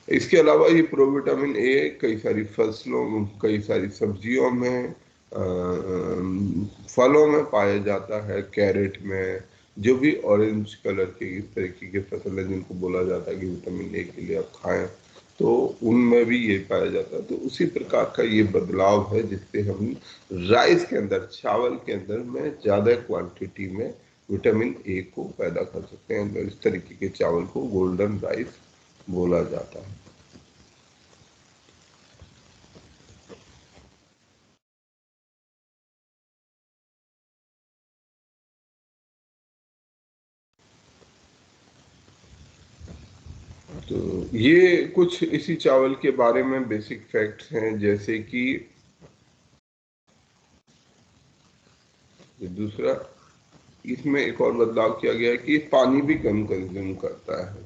A: इसके अलावा ये प्रोविटामिन ए कई सारी फसलों, कई सारी सब्जियों में, फलों में पाया जाता है, कैरेट में, जो भी ऑरेंज कलर के इस तरीके के फसल है जिनको बोला जाता है कि विटामिन ए के लिए आप खाएं, तो उनमें भी ये पाया जाता है। तो उसी प्रकार का ये बदलाव है जिससे हम राइस के अंदर, चावल के अंदर में ज्यादा क्वांटिटी में विटामिन ए को पैदा कर सकते हैं। तो इस तरीके के चावल को गोल्डन राइस बोला जाता है। तो ये कुछ इसी चावल के बारे में बेसिक फैक्ट्स हैं, जैसे कि दूसरा, इसमें एक और बदलाव किया गया है कि पानी भी कम कंज्यूम करता है,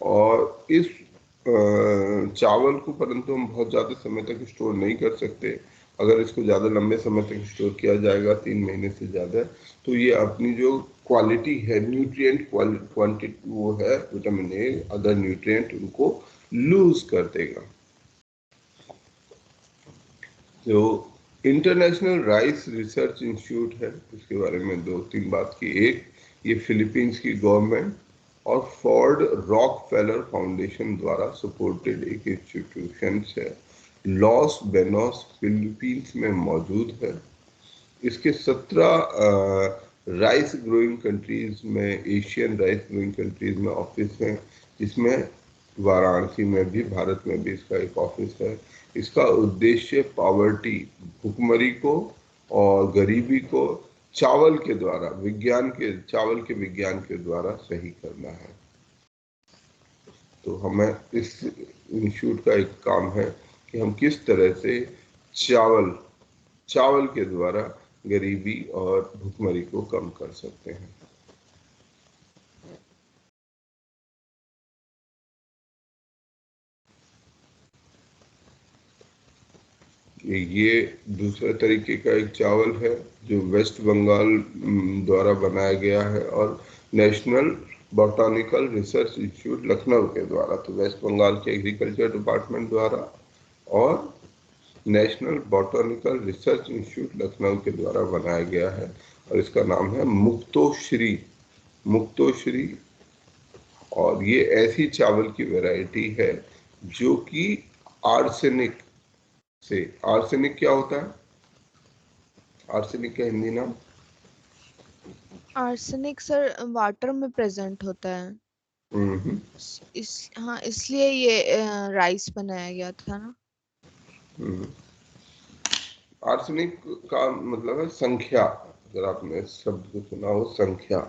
A: और इस चावल को परंतु हम बहुत ज़्यादा समय तक स्टोर नहीं कर सकते। अगर इसको ज़्यादा लंबे समय तक स्टोर किया जाएगा, 3 महीने से ज़्यादा, तो ये अपनी जो क्वालिटी है, न्यूट्रिएंट क्वांटिटी वो है विटामिन ए, अदर न्यूट्रिएंट उनको लूज कर देगा। जो इंटरनेशनल राइस रिसर्च इंस्टीट्यूट है, इसके बारे में 2-3 बात की। एक, ये फिलीपींस की गवर्नमेंट और फोर्ड रॉकफेलर फाउंडेशन द्वारा सपोर्टेड एक इंस्टीट्यूशन है, लॉस बेनोस फिलीपींस में मौजूद है। इसके 17 राइस ग्रोइंग कंट्रीज में, एशियन राइस ग्रोइंग कंट्रीज में ऑफिस हैं, जिसमें वाराणसी में भी, भारत में भी इसका एक ऑफिस है। इसका उद्देश्य पावर्टी, भुखमरी को और गरीबी को चावल के द्वारा, चावल के विज्ञान के द्वारा सही करना है। तो हमें इस इंस्टीट्यूट का एक काम है कि हम किस तरह से चावल के द्वारा गरीबी और भुखमरी को कम कर सकते हैं। ये दूसरे तरीके का एक चावल है जो वेस्ट बंगाल द्वारा बनाया गया है और national botanical research institute Lucknow के द्वारा, तो वेस्ट बंगाल के एग्रीकल्चर डिपार्टमेंट द्वारा और national botanical research institute Lucknow के द्वारा बनाया गया है और इसका नाम है मुक्तोश्री। मुक्तोश्री, और ये ऐसी चावल की वैरायटी है जो कि आर्सेनिक से, आर्सेनिक क्या होता है, आर्सेनिक का हिंदी नाम?
C: आर्सेनिक सर वाटर में प्रेजेंट होता है। हाँ, इसलिए ये राइस बनाया गया था ना।
A: आर्सेनिक का मतलब है संख्या, अगर आपने शब्द को सुना हो संख्या,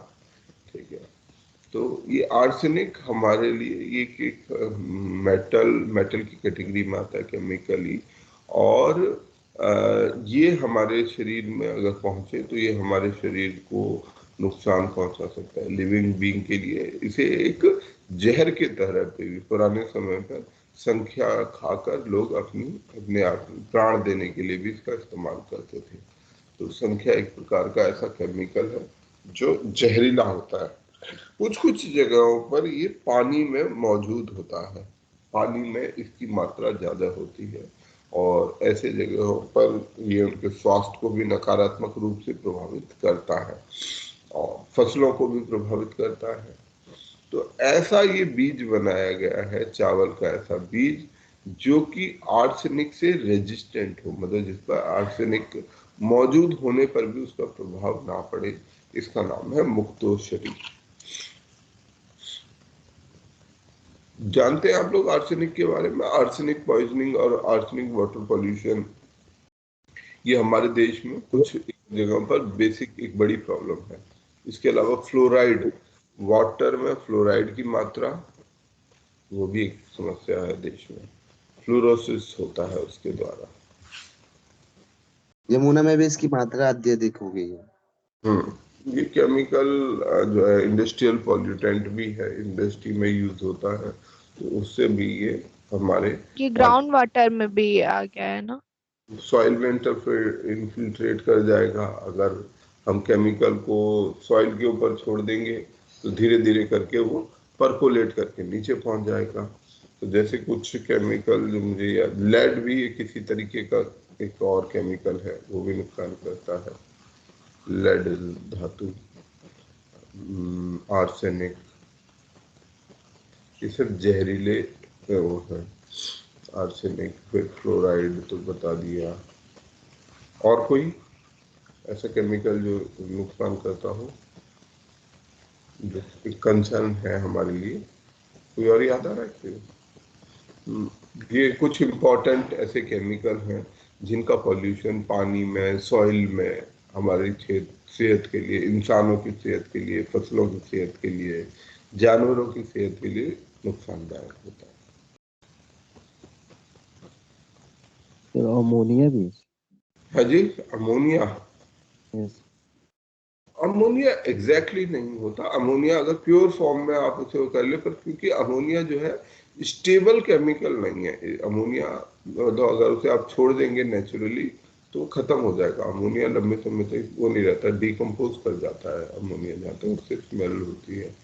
A: ठीक है। तो ये आर्सेनिक हमारे लिए एक मेटल की कैटेगरी में आता है केमिकली, और ये हमारे शरीर में अगर पहुंचे तो ये हमारे शरीर को नुकसान पहुंचा सकता है। लिविंग बीइंग के लिए इसे एक जहर के तरह पे भी पुराने समय पर संख्या खाकर लोग अपने आप प्राण देने के लिए भी इसका इस्तेमाल करते थे। तो संख्या एक प्रकार का ऐसा केमिकल है जो जहरीला होता है। कुछ जगहों पर ये पानी में मौजूद होता है, पानी में इसकी मात्रा ज्यादा होती है और ऐसे जगहों पर ये उनके स्वास्थ्य को भी नकारात्मक रूप से प्रभावित करता है और फसलों को भी प्रभावित करता है। तो ऐसा ये बीज बनाया गया है, चावल का ऐसा बीज जो कि आर्सेनिक से रेजिस्टेंट हो, मतलब जिस पर आर्सेनिक मौजूद होने पर भी उसका प्रभाव ना पड़े। इसका नाम है मुक्तोश्री। जानते हैं आप लोग आर्सेनिक के बारे में? आर्सेनिक पॉइजनिंग और आर्सेनिक वाटर पॉल्यूशन, ये हमारे देश में कुछ जगहों पर बेसिक एक बड़ी प्रॉब्लम है। इसके अलावा फ्लोराइड, वाटर में फ्लोराइड की मात्रा, वो भी एक समस्या है देश में। फ्लोरोसिस होता है उसके द्वारा।
B: यमुना में भी इसकी मात्रा अत्यधिक हो गई है।
A: ये केमिकल जो है इंडस्ट्रियल पॉल्यूटेंट भी है, इंडस्ट्री में यूज होता है, तो उससे भी ये हमारे
C: ये ग्राउंड वाटर में भी आ गया है ना।
A: सॉइल में इनफिल्ट्रेट कर जाएगा। अगर हम केमिकल को सॉइल के ऊपर छोड़ देंगे तो धीरे धीरे करके वो परकोलेट करके नीचे पहुंच जाएगा। तो जैसे कुछ केमिकल जो मुझे याद, लेड भी किसी तरीके का एक और केमिकल है, वो भी नुकसान करता है। लेड धातु, आर्सेनिक, ये सब जहरीले वो है। आर्सेनिक, फिर फ्लोराइड तो बता दिया। और कोई ऐसा केमिकल जो नुकसान करता हो, जो कंसर्न है हमारे लिए? कोई और याद आ रहा है? ये कुछ इम्पोर्टेंट ऐसे केमिकल हैं जिनका पॉल्यूशन पानी में, सॉइल में हमारी सेहत के लिए, इंसानों की सेहत के लिए, फसलों की सेहत के लिए, जानवरों की सेहत के लिए नुकसानदायक होता है।
B: अमोनिया भी?
A: हाँ जी, अमोनिया।
B: यस।
A: अमोनिया एग्जैक्टली नहीं होता। अमोनिया अगर प्योर फॉर्म में आप उसे कर ले, पर क्योंकि अमोनिया जो है स्टेबल केमिकल नहीं है। अमोनिया तो अगर उसे आप छोड़ देंगे नेचुरली तो खत्म हो जाएगा। अमोनिया लंबे समय तक वो नहीं रहता, डिकम्पोज कर जाता है अमोनिया, जहाँ तक उससे स्मेल होती है।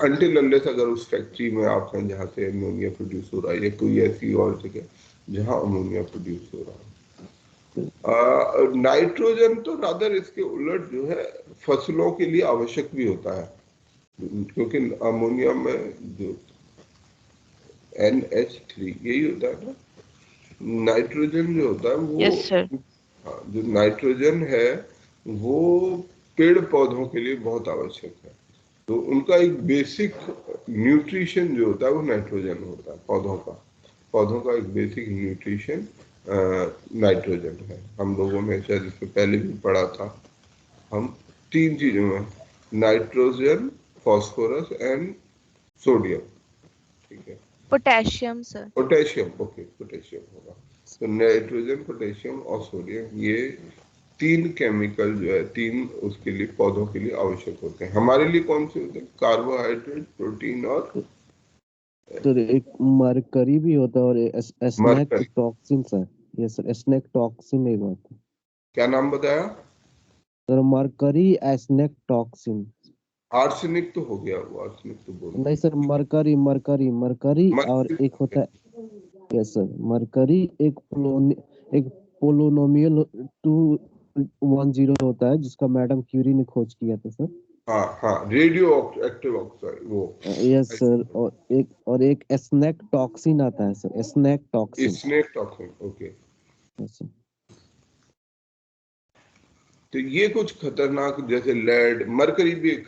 A: अनटिल अनलेस अगर उस फैक्ट्री में आप हैं जहाँ से अमोनिया प्रोड्यूस हो रहा है, या कोई ऐसी और जगह जहाँ अमोनिया प्रोड्यूस हो रहा है। नाइट्रोजन तो रादर इसके उलट जो है फसलों के लिए आवश्यक भी होता है, क्योंकि अमोनिया में जो NH3 यही होता है ना, नाइट्रोजन जो होता है वो,
C: यस सर।
A: जो नाइट्रोजन है वो पेड़ पौधों के लिए बहुत आवश्यक है। तो उनका एक बेसिक न्यूट्रिशन जो होता है वो नाइट्रोजन होता है। पौधों का एक बेसिक न्यूट्रिशन नाइट्रोजन है। हम लोगों ने शायद इससे पहले भी पढ़ा था। हम 3 चीजों में, नाइट्रोजन, फास्फोरस एंड सोडियम, ठीक है,
C: potassium sir.
A: Potassium, okay potassium होगा। तो नाइट्रोजन, पोटेशियम और सोडियम, ये 3 केमिकल जो है, 3 उसके लिए, पौधों के लिए आवश्यक होते हैं। हमारे लिए कौन से होते हैं? कार्बोहाइड्रेट, प्रोटीन और
B: तो एक मरकरी भी होता है और एस्मैक
A: मरकरी।
B: टॉक्सिन्स है। यस सर, स्नेक टॉक्सिन एक बात है
A: क्या नाम बताया?
B: Sir, mercury snake toxin.
A: Arsenic तो हो गया, वो आर्सेनिक तो बोल
B: नहीं सर, मरकरी मरकरी मरकरी और एक होता है, यस सर, मरकरी एक पोलोनोमियल 210 होता है जिसका मैडम क्यूरी ने खोज किया था सर।
A: हाँ हाँ, रेडियो एक्टिव ऑक्साइड वो।
B: यस सर, और एक स्नेक टॉक्सिन आता है sir, snake toxin.
A: Snake toxin, okay.
B: Yes sir.
A: तो ये कुछ खतरनाक, जैसे लेड, मरकरी भी एक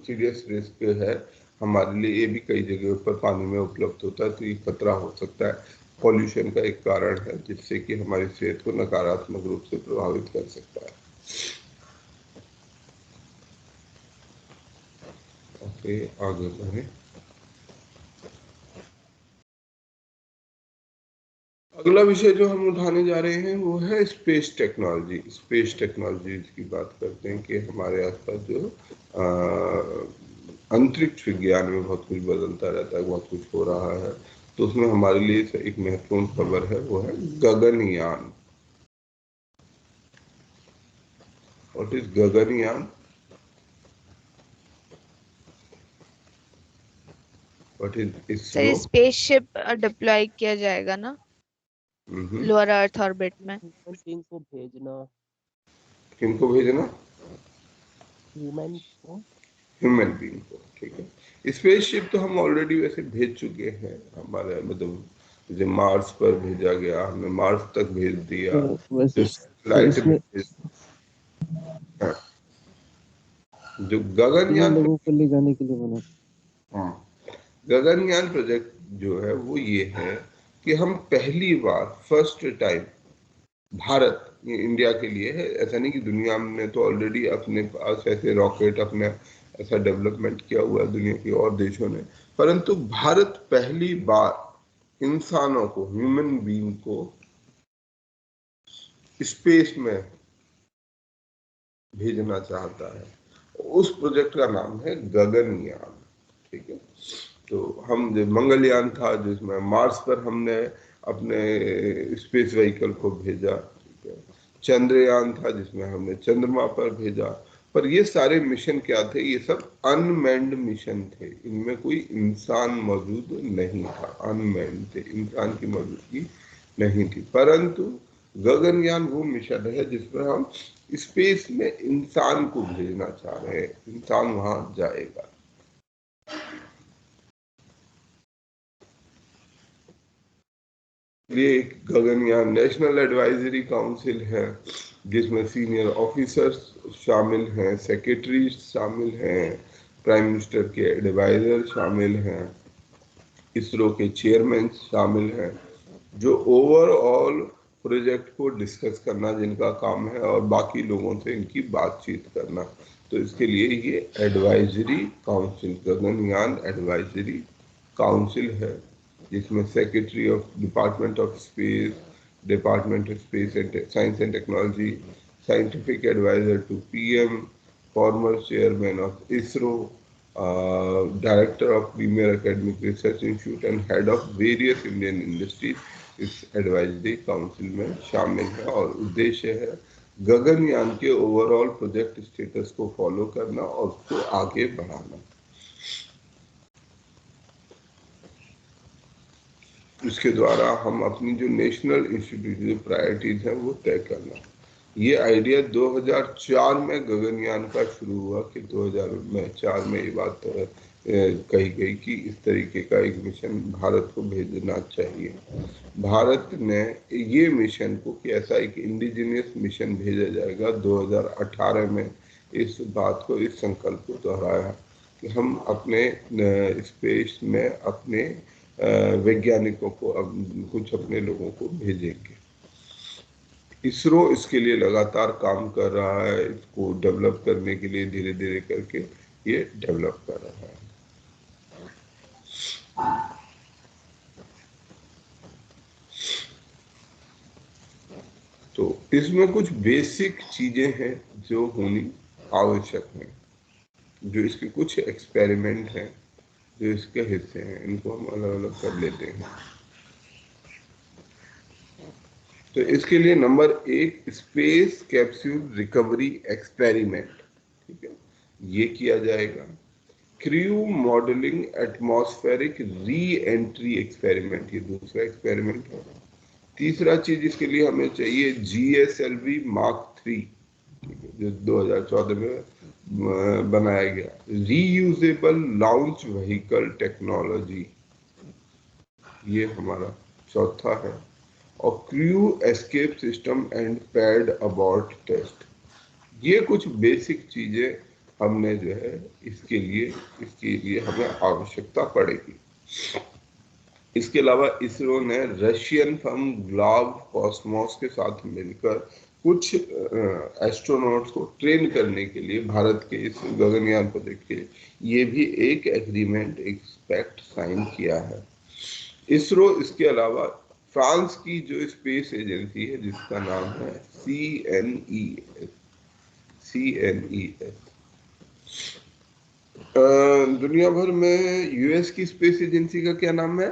A: सीरियस रिस्क है हमारे लिए। ये भी कई जगह पर पानी में उपलब्ध होता है, तो ये खतरा हो सकता है। पॉल्यूशन का एक कारण है जिससे कि हमारी सेहत को नकारात्मक रूप से प्रभावित कर सकता है। ओके, आगे बढ़े। अगला विषय जो हम उठाने जा रहे हैं वो है स्पेस टेक्नोलॉजी। स्पेस टेक्नोलॉजी की बात करते हैं कि हमारे आसपास जो अंतरिक्ष विज्ञान में बहुत कुछ बदलता रहता है, बहुत कुछ हो रहा है। तो उसमें हमारे लिए एक महत्वपूर्ण खबर है, वो है Gaganyaan. What is Gaganyaan? What is
C: sir
A: ISRO?
C: Spaceship deploy किया जाएगा ना लोअर अर्थ ऑर्बिट में।
B: ह्यूमन को भेजना,
A: किनको भेजना?
B: ह्यूमन को।
A: ह्यूमन बीइंग को, ठीक है। स्पेसशिप तो हम ऑलरेडी वैसे भेज चुके हैं, हमारे मतलब जैसे मार्स पर भेजा गया, हमने मार्स तक भेज दिया।
B: सर वैसे
A: जो
B: सर
A: फ्लाइट
B: इसमें
A: हाँ, जो
B: 3
A: गगनयान
B: लोगों को ले जाने के लिए बना।
A: हाँ, गगनयान प्रोजेक्ट जो है वो ये है कि हम पहली बार, फर्स्ट टाइम, भारत, ये इंडिया के लिए है, ऐसा नहीं कि दुनिया में तो ऑलरेडी अपने पास ऐसे रॉकेट, अपने ऐसा डेवलपमेंट किया हुआ है दुनिया के और देशों ने, परंतु भारत पहली बार इंसानों को, ह्यूमन बीइंग को स्पेस में भेजना चाहता है। उस प्रोजेक्ट का नाम है गगनयान, ठीक है। तो हम जो मंगलयान था जिसमें मार्स पर हमने अपने स्पेस व्हीकल को भेजा, ठीक है। चंद्रयान था जिसमें हमने चंद्रमा पर भेजा। पर ये सारे मिशन क्या थे? ये सब अनमैन्ड मिशन थे, इनमें कोई इंसान मौजूद नहीं था, अनमैन्ड थे, इंसान की मौजूदगी नहीं थी। परंतु गगनयान वो मिशन है जिसमें हम स्पेस में इंसान को भेजना चाह रहे हैं, इंसान वहां जाएगा। ये एक गगनयान नेशनल एडवाइजरी काउंसिल है जिसमें सीनियर ऑफिसर्स शामिल हैं, सेक्रेटरी शामिल हैं, प्राइम मिनिस्टर के एडवाइजर शामिल हैं, इसरो के चेयरमैन शामिल हैं, जो ओवरऑल प्रोजेक्ट को डिस्कस करना जिनका काम है और बाकी लोगों से इनकी बातचीत करना। तो इसके लिए ये advisory council, Gaganyaan advisory council है, जिसमें secretary of department of space, department of space and science and technology, scientific adviser to PM, former chairman of ISRO, director of premier academic research institute and head of various Indian industries इस advisory council में शामिल है। और उद्देश्य है गगनयान के overall project status को follow करना और उसको आगे बढ़ाना। इसके द्वारा हम अपनी जो नेशनल इंस्टीट्यूट जो प्रायोरिटीज हैं वो तय करना। ये आइडिया 2004 में गगनयान का शुरू हुआ कि 2004 में ये बात कही गई कि इस तरीके का एक मिशन भारत को भेजना चाहिए। भारत ने ये मिशन को कि ऐसा एक इंडिजिनियस मिशन भेजा जाएगा 2018 में, इस बात को, इस संकल्प को दोहराया कि हम अपने स्पेस में अपने वैज्ञानिकों को, कुछ अपने लोगों को भेजेंगे। इसरो इसके लिए लगातार काम कर रहा है, इसको डेवलप करने के लिए धीरे धीरे करके ये डेवलप कर रहा है। तो इसमें कुछ बेसिक चीजें हैं जो होनी आवश्यक हैं, जो इसके कुछ एक्सपेरिमेंट हैं जो इसके हिस्से हैं, इनको हम अलग अलग कर लेते हैं। तो इसके लिए number 1 space capsule recovery experiment, ठीक है, ये किया जाएगा। Crew modelling atmospheric re entry experiment, ये दूसरा एक्सपेरिमेंट होगा। तीसरा चीज इसके लिए हमें चाहिए GSLV Mark 3, जो 2014 में बनाया गया, रीयूजेबल लॉन्च व्हीकल टेक्नोलॉजी, ये हमारा चौथा है। और crew escape system and pad abort test, ये कुछ बेसिक चीजें हमने जो है इसके लिए हमें आवश्यकता पड़ेगी। इसके अलावा इसरो ने रशियन फर्म ग्लाव कॉस्मोस के साथ मिलकर कुछ एस्ट्रोनॉट्स को ट्रेन करने के लिए भारत के इस गगनयान प्रोजेक्ट के लिए ये भी एक एग्रीमेंट, एक पैक्ट साइन किया है। इसरो इसके अलावा फ्रांस की जो स्पेस एजेंसी है जिसका नाम है CNES, दुनिया भर में यूएस की स्पेस एजेंसी का क्या नाम है?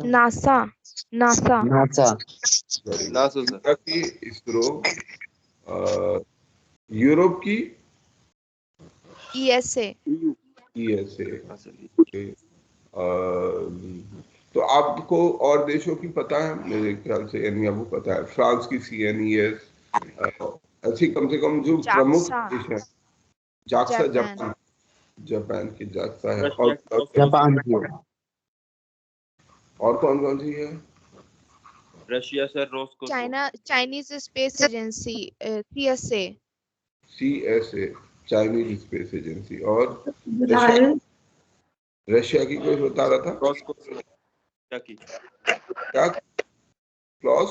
C: नासा। नासा।
A: नासा की इसरो, यूरोप की
C: ESA।
A: तो आपको और देशों की पता है मेरे ख्याल से, यानी आपको पता है फ्रांस की CNES, ऐसी कम से कम जो प्रमुख देश हैं। जाक्सा जापान की जाक्सा है। और
E: जापान की,
A: और कौन कौन सी है?
E: Russia sir, Roscoe,
C: Chinese space agency CSA।
A: Chinese space agency. और रशिया की कोई बता रहा था? क्या? क्लॉस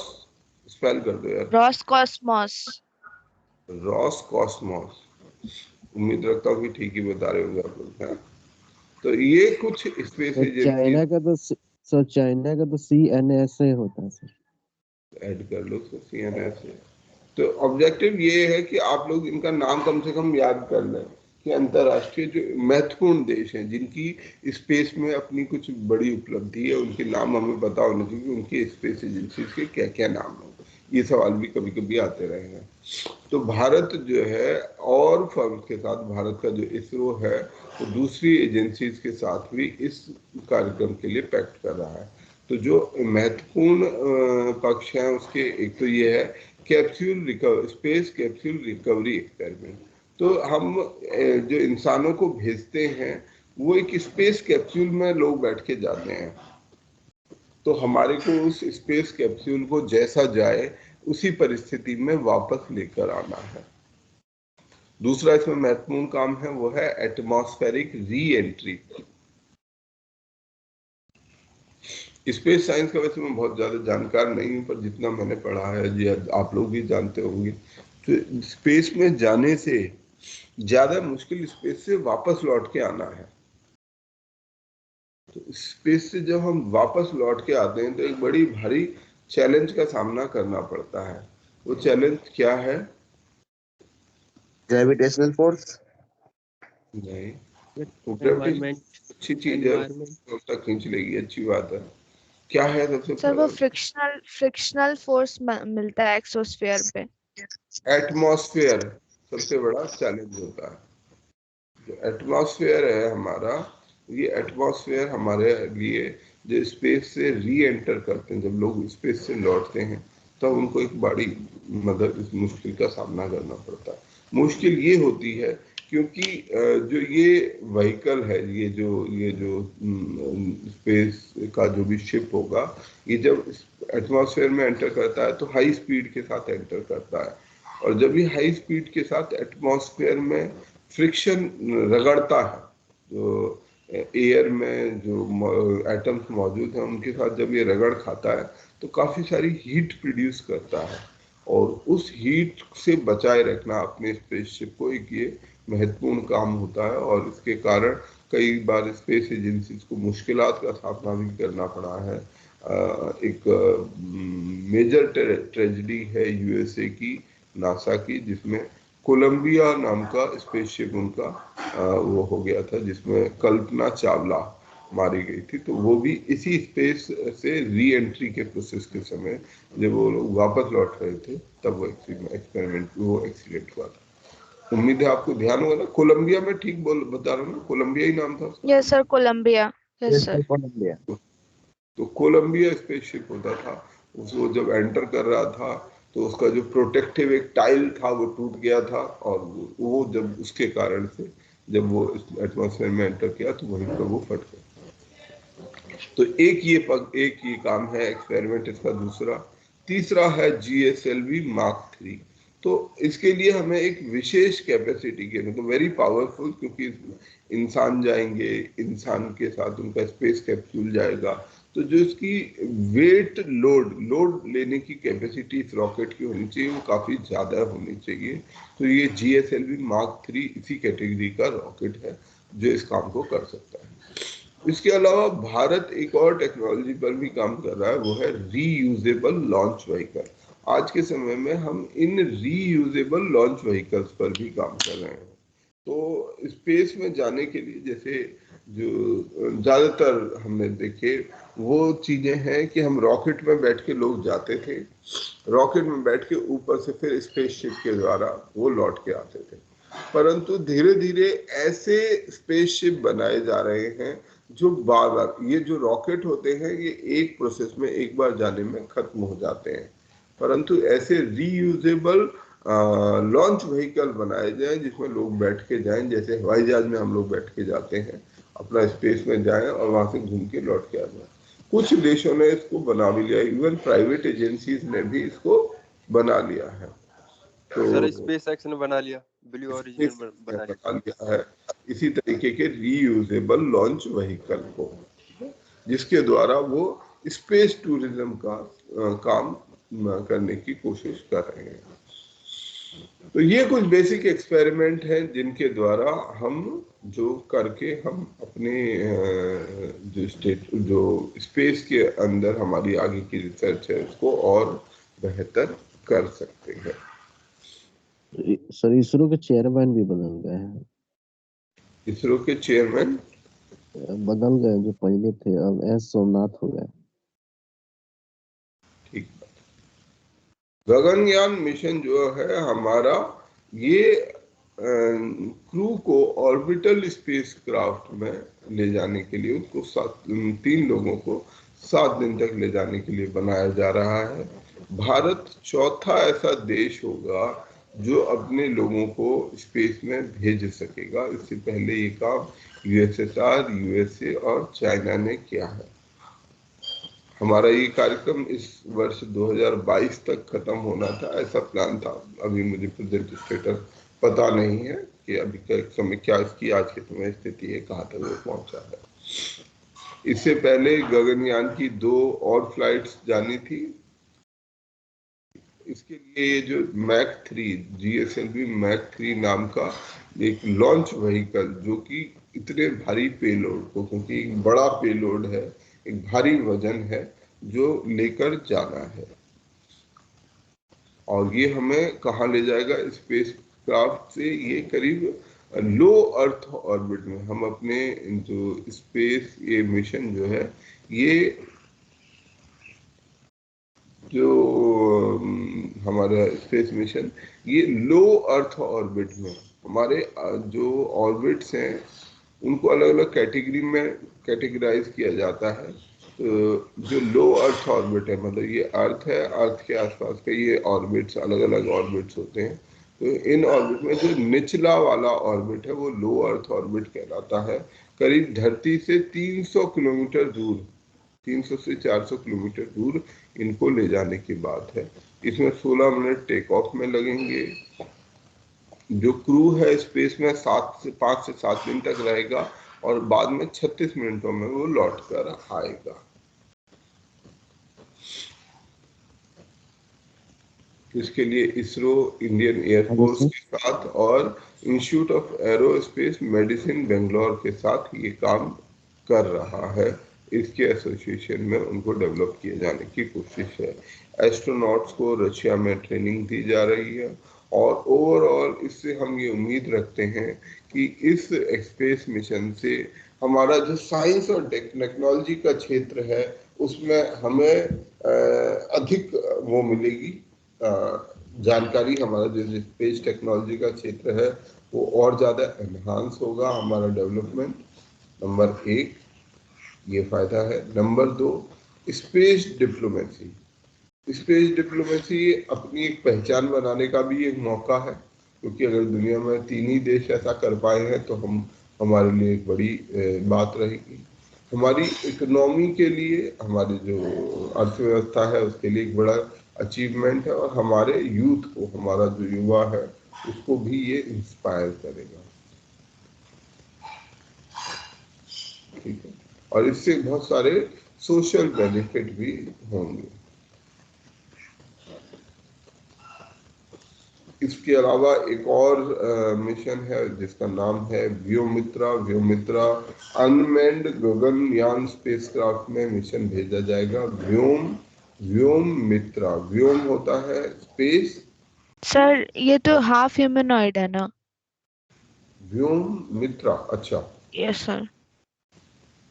A: स्पेल कर दो यार। रॉसकॉस्मोस। उम्मीद रखता हूँ कि ठीक ही बता रहे होंगे आप लोग। तो ये कुछ स्पेस एजेंसी,
B: चाइना का तो CNSA होता है सर,
A: ऐड कर लो उसको CNSA। तो ऑब्जेक्टिव ये है कि आप लोग इनका नाम कम से कम याद कर लें कि अंतरराष्ट्रीय जो महत्वपूर्ण देश हैं जिनकी स्पेस में अपनी कुछ बड़ी उपलब्धि है, उनके नाम हमें पता होने चाहिए कि उनकी स्पेस एजेंसी के क्या क्या नाम है। ये सवाल भी कभी कभी आते रहे हैं। तो भारत जो है और फर्म के साथ, भारत का जो इसरो है तो दूसरी एजेंसीज के साथ भी इस कार्यक्रम के लिए पैक्ट कर रहा है। तो जो महत्वपूर्ण पक्ष हैं उसके एक तो ये है स्पेस कैप्सूल रिकवरी एक्सपेरिमेंट। तो हम जो इंसानों को भेजते हैं वो एक स्पेस कैप्सूल में लोग बैठ के जाते हैं, तो हमारे को उस स्पेस कैप्सूल को जैसा जाए उसी परिस्थिति में वापस लेकर आना है। दूसरा इसमें महत्वपूर्ण काम है वो है atmospheric re entry. Space science का वैसे मैं बहुत ज्यादा जानकार नहीं हूं, पर जितना मैंने पढ़ा है जी आप लोग भी जानते होंगे, तो स्पेस में जाने से ज्यादा मुश्किल स्पेस से वापस लौट के आना है। तो स्पेस से जब हम वापस लौट के आते हैं तो एक बड़ी भारी चैलेंज का सामना करना पड़ता है। वो चैलेंज क्या है?
E: ग्रेविटेशनल फोर्स
A: नहीं, अच्छी चीज है, तो खींच लेगी, अच्छी बात है। क्या है सबसे
C: सर वो फ्रिक्शनल फोर्स मिलता है एक्सोस्फीयर पे।
A: एटमॉस्फेयर सबसे बड़ा चैलेंज होता है। जो एटमॉस्फेयर है हमारा, ये एटमॉस्फेयर हमारे लिए जो स्पेस से री एंटर करते हैं, जब लोग स्पेस से लौटते हैं तब तो उनको एक बड़ी इस मुश्किल का सामना करना पड़ता है। मुश्किल ये होती है क्योंकि जो ये व्हीकल है, ये जो स्पेस का जो भी शिप होगा, ये जब एटमॉस्फेयर में एंटर करता है तो हाई स्पीड के साथ एंटर करता है, और जब ये हाई स्पीड के साथ एटमॉस्फेयर में फ्रिक्शन रगड़ता है, जो एयर में जो एटम्स मौजूद हैं उनके साथ जब ये रगड़ खाता है तो काफ़ी सारी हीट प्रोड्यूस करता है, और उस हीट से बचाए रखना अपने स्पेसशिप को एक ये महत्वपूर्ण काम होता है। और इसके कारण कई बार स्पेस एजेंसीज को मुश्किलात का सामना भी करना पड़ा है। एक मेजर ट्रेजेडी है USA की, नासा की, जिसमें कोलंबिया नाम का स्पेसशिप उनका वो हो गया था, जिसमें कल्पना चावला मारी गई थी। तो वो भी इसी स्पेस से री एंट्री के प्रोसेस के समय जब वो लोग वापस लौट रहे थे तब वो एक्सीडेंट हुआ था। उम्मीद है आपको ध्यान होगा ना। कोलंबिया में ठीक बता रहा हूँ ना, कोलंबिया ही नाम था उसका।
C: Yes sir, Columbia. Yes sir.
E: Columbia.
A: तो कोलंबिया स्पेसशिप होता था, उसको जब एंटर कर रहा था तो उसका जो प्रोटेक्टिव एक टाइल था वो टूट गया था, और वो जब उसके कारण से जब वो एटमॉस्फेयर में एंटर किया तो वहीं पर वो फट गया। तो एक ये काम है एक्सपेरिमेंट इसका। दूसरा तीसरा है GSLV Mark 3। तो इसके लिए हमें एक विशेष कैपेसिटी के मतलब वेरी पावरफुल, क्योंकि इंसान जाएंगे, इंसान के साथ उनका स्पेस कैप्सूल जाएगा, तो जो इसकी वेट लोड लेने की कैपेसिटी इस रॉकेट की होनी चाहिए वो काफी ज्यादा होनी चाहिए। तो ये GSLV Mark 3 इसी कैटेगरी का रॉकेट है जो इस काम को कर सकता है। इसके अलावा भारत एक और टेक्नोलॉजी पर भी काम कर रहा है, वो है रीयूजेबल लॉन्च व्हीकल। आज के समय में हम इन रीयूजेबल लॉन्च व्हीकल्स पर भी काम कर रहे हैं। तो स्पेस में जाने के लिए जैसे जो ज्यादातर हमने देखे वो चीजें हैं कि हम रॉकेट में बैठ के लोग जाते थे, रॉकेट में बैठ के ऊपर से फिर स्पेसशिप के द्वारा वो लौट के आते थे। परंतु धीरे धीरे ऐसे स्पेसशिप बनाए जा रहे हैं जो बार बार, ये जो रॉकेट होते हैं ये एक प्रोसेस में एक बार जाने में खत्म हो जाते हैं, परंतु ऐसे रीयूजेबल लॉन्च व्हीकल बनाए जाएं जिसमें लोग बैठ के जाएं, जैसे हवाई जहाज में हम लोग बैठ के जाते हैं, अपना स्पेस में जाएं और वहां से घूम के लौट के आ जाएं। कुछ देशों ने इसको बना भी लिया, इवन प्राइवेट एजेंसीज ने भी इसको बना लिया है। तो
E: सर स्पेस एक्स ने बना लिया, ब्लू ओरिजिन बना लिया।
A: बना लिया है इसी तरीके के रीयूजेबल लॉन्च व्हीकल को, जिसके द्वारा वो स्पेस टूरिज्म का काम करने की कोशिश कर रहे हैं। तो ये कुछ बेसिक एक्सपेरिमेंट हैं जिनके द्वारा हम जो करके हम अपने जो स्पेस के अंदर हमारी आगे की रिसर्च है उसको और बेहतर कर सकते हैं।
B: सर इसरो के चेयरमैन भी बदल गए हैं।
A: इसरो के चेयरमैन
B: बदल गए, जो पहले थे अब एस सोमनाथ हो गए।
A: ठीक। गगनयान मिशन जो है हमारा, ये क्रू को ऑर्बिटल स्पेसक्राफ्ट में ले जाने के लिए, उसको 3 लोगों को 7 दिन तक ले जाने के लिए बनाया जा रहा है। भारत चौथा ऐसा देश होगा जो अपने लोगों को स्पेस में भेज सकेगा। इससे पहले ये काम USSR, USA और चाइना ने किया है। हमारा ये कार्यक्रम इस वर्ष 2022 तक खत्म होना था, ऐसा प्लान था। अभी मुझे प्रेजेंट स्टेटस पता नहीं है कि अभी का समय क्या इसकी आज के समय स्थिति है, कहाँ तक वो पहुंचा है। इससे पहले गगनयान की 2 और फ्लाइट्स जानी थी। इसके लिए ये जो मैक 3 GSLV मैक 3 नाम का एक लॉन्च व्हीकल, जो कि इतने भारी पेलोड को, क्योंकि एक बड़ा पेलोड है, एक भारी वजन है जो लेकर जाना है, और ये हमें कहाँ ले जाएगा स्पेस क्राफ्ट से, ये करीब लो अर्थ ऑर्बिट में हम अपने जो स्पेस ये मिशन जो है, ये जो हमारा स्पेस मिशन ये लो अर्थ ऑर्बिट में, हमारे जो ऑर्बिट्स हैं उनको अलग अलग कैटेगरी में कैटेगराइज किया जाता है। तो जो लो अर्थ ऑर्बिट है, मतलब ये अर्थ है, अर्थ के आसपास के ये ऑर्बिट्स, अलग अलग ऑर्बिट्स होते हैं। तो इन ऑर्बिट में जो निचला वाला ऑर्बिट है वो लो अर्थ ऑर्बिट कहलाता है। करीब धरती से 300 किलोमीटर दूर, 300 से 400 किलोमीटर दूर इनको ले जाने की बात है। इसमें 16 मिनट टेक ऑफ में लगेंगे। जो क्रू है स्पेस में 5 से 7 दिन तक रहेगा और बाद में 36 मिनटों में वो लौट कर आएगा। इसके लिए इसरो, इंडियन एयरफोर्स के साथ और institute of aerospace medicine Bangalore के साथ ये काम कर रहा है। इसके एसोसिएशन में उनको डेवलप किए जाने की कोशिश है। एस्ट्रोनॉट्स को रशिया में ट्रेनिंग दी जा रही है, और ओवरऑल इससे हम ये उम्मीद रखते हैं कि इस स्पेस मिशन से हमारा जो साइंस और टेक्नोलॉजी का क्षेत्र है उसमें हमें अधिक वो मिलेगी जानकारी। हमारा जो स्पेस टेक्नोलॉजी का क्षेत्र है वो और ज़्यादा एनहांस होगा, हमारा डेवलपमेंट। नंबर एक ये फायदा है। नंबर दो, स्पेस डिप्लोमेसी। स्पेस डिप्लोमेसी अपनी एक पहचान बनाने का भी एक मौका है, क्योंकि अगर दुनिया में 3 ही देश ऐसा कर पाए हैं तो हम हमारे लिए एक बड़ी बात रहेगी। हमारी इकोनॉमी के लिए, हमारी जो अर्थव्यवस्था है उसके लिए एक बड़ा अचीवमेंट है, और हमारे यूथ को, हमारा जो युवा है उसको भी ये इंस्पायर करेगा। ठीक है, और इससे बहुत सारे सोशल बेनिफिट भी होंगे। इसके अलावा एक और मिशन है जिसका नाम है व्योमित्रा। व्योमित्रा अनमैन्ड गगनयान स्पेसक्राफ्ट में मिशन भेजा जाएगा। व्योमित्रा, व्योम होता है स्पेस।
C: सर ये तो हाफ ह्यूमनॉइड है ना?
A: व्योमित्रा, अच्छा।
C: Yes sir.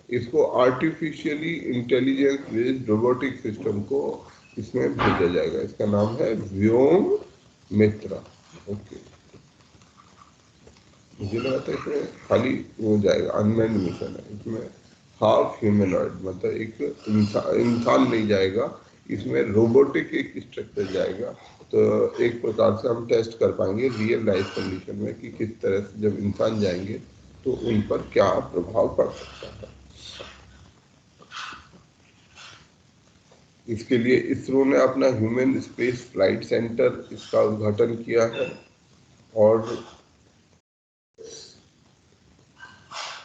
A: इसको artificially intelligence based robotic system को इसमें भेजा जाएगा। इसका नाम है व्योमित्रा। ओके, मुझे लगा था इसमें खाली हो जाएगा, अनमैन्ड मिशन है। इसमें हाफ ह्यूमनॉइड, मतलब एक इंसान नहीं जाएगा, इसमें रोबोटिक एक स्ट्रक्चर जाएगा। तो एक प्रकार से हम टेस्ट कर पाएंगे रियल लाइफ कंडीशन में कि किस तरह से जब इंसान जाएंगे तो उन पर क्या प्रभाव पड़ सकता है। इसके लिए इसरो ने अपना ह्यूमन स्पेस फ्लाइट सेंटर इसका उद्घाटन किया है, और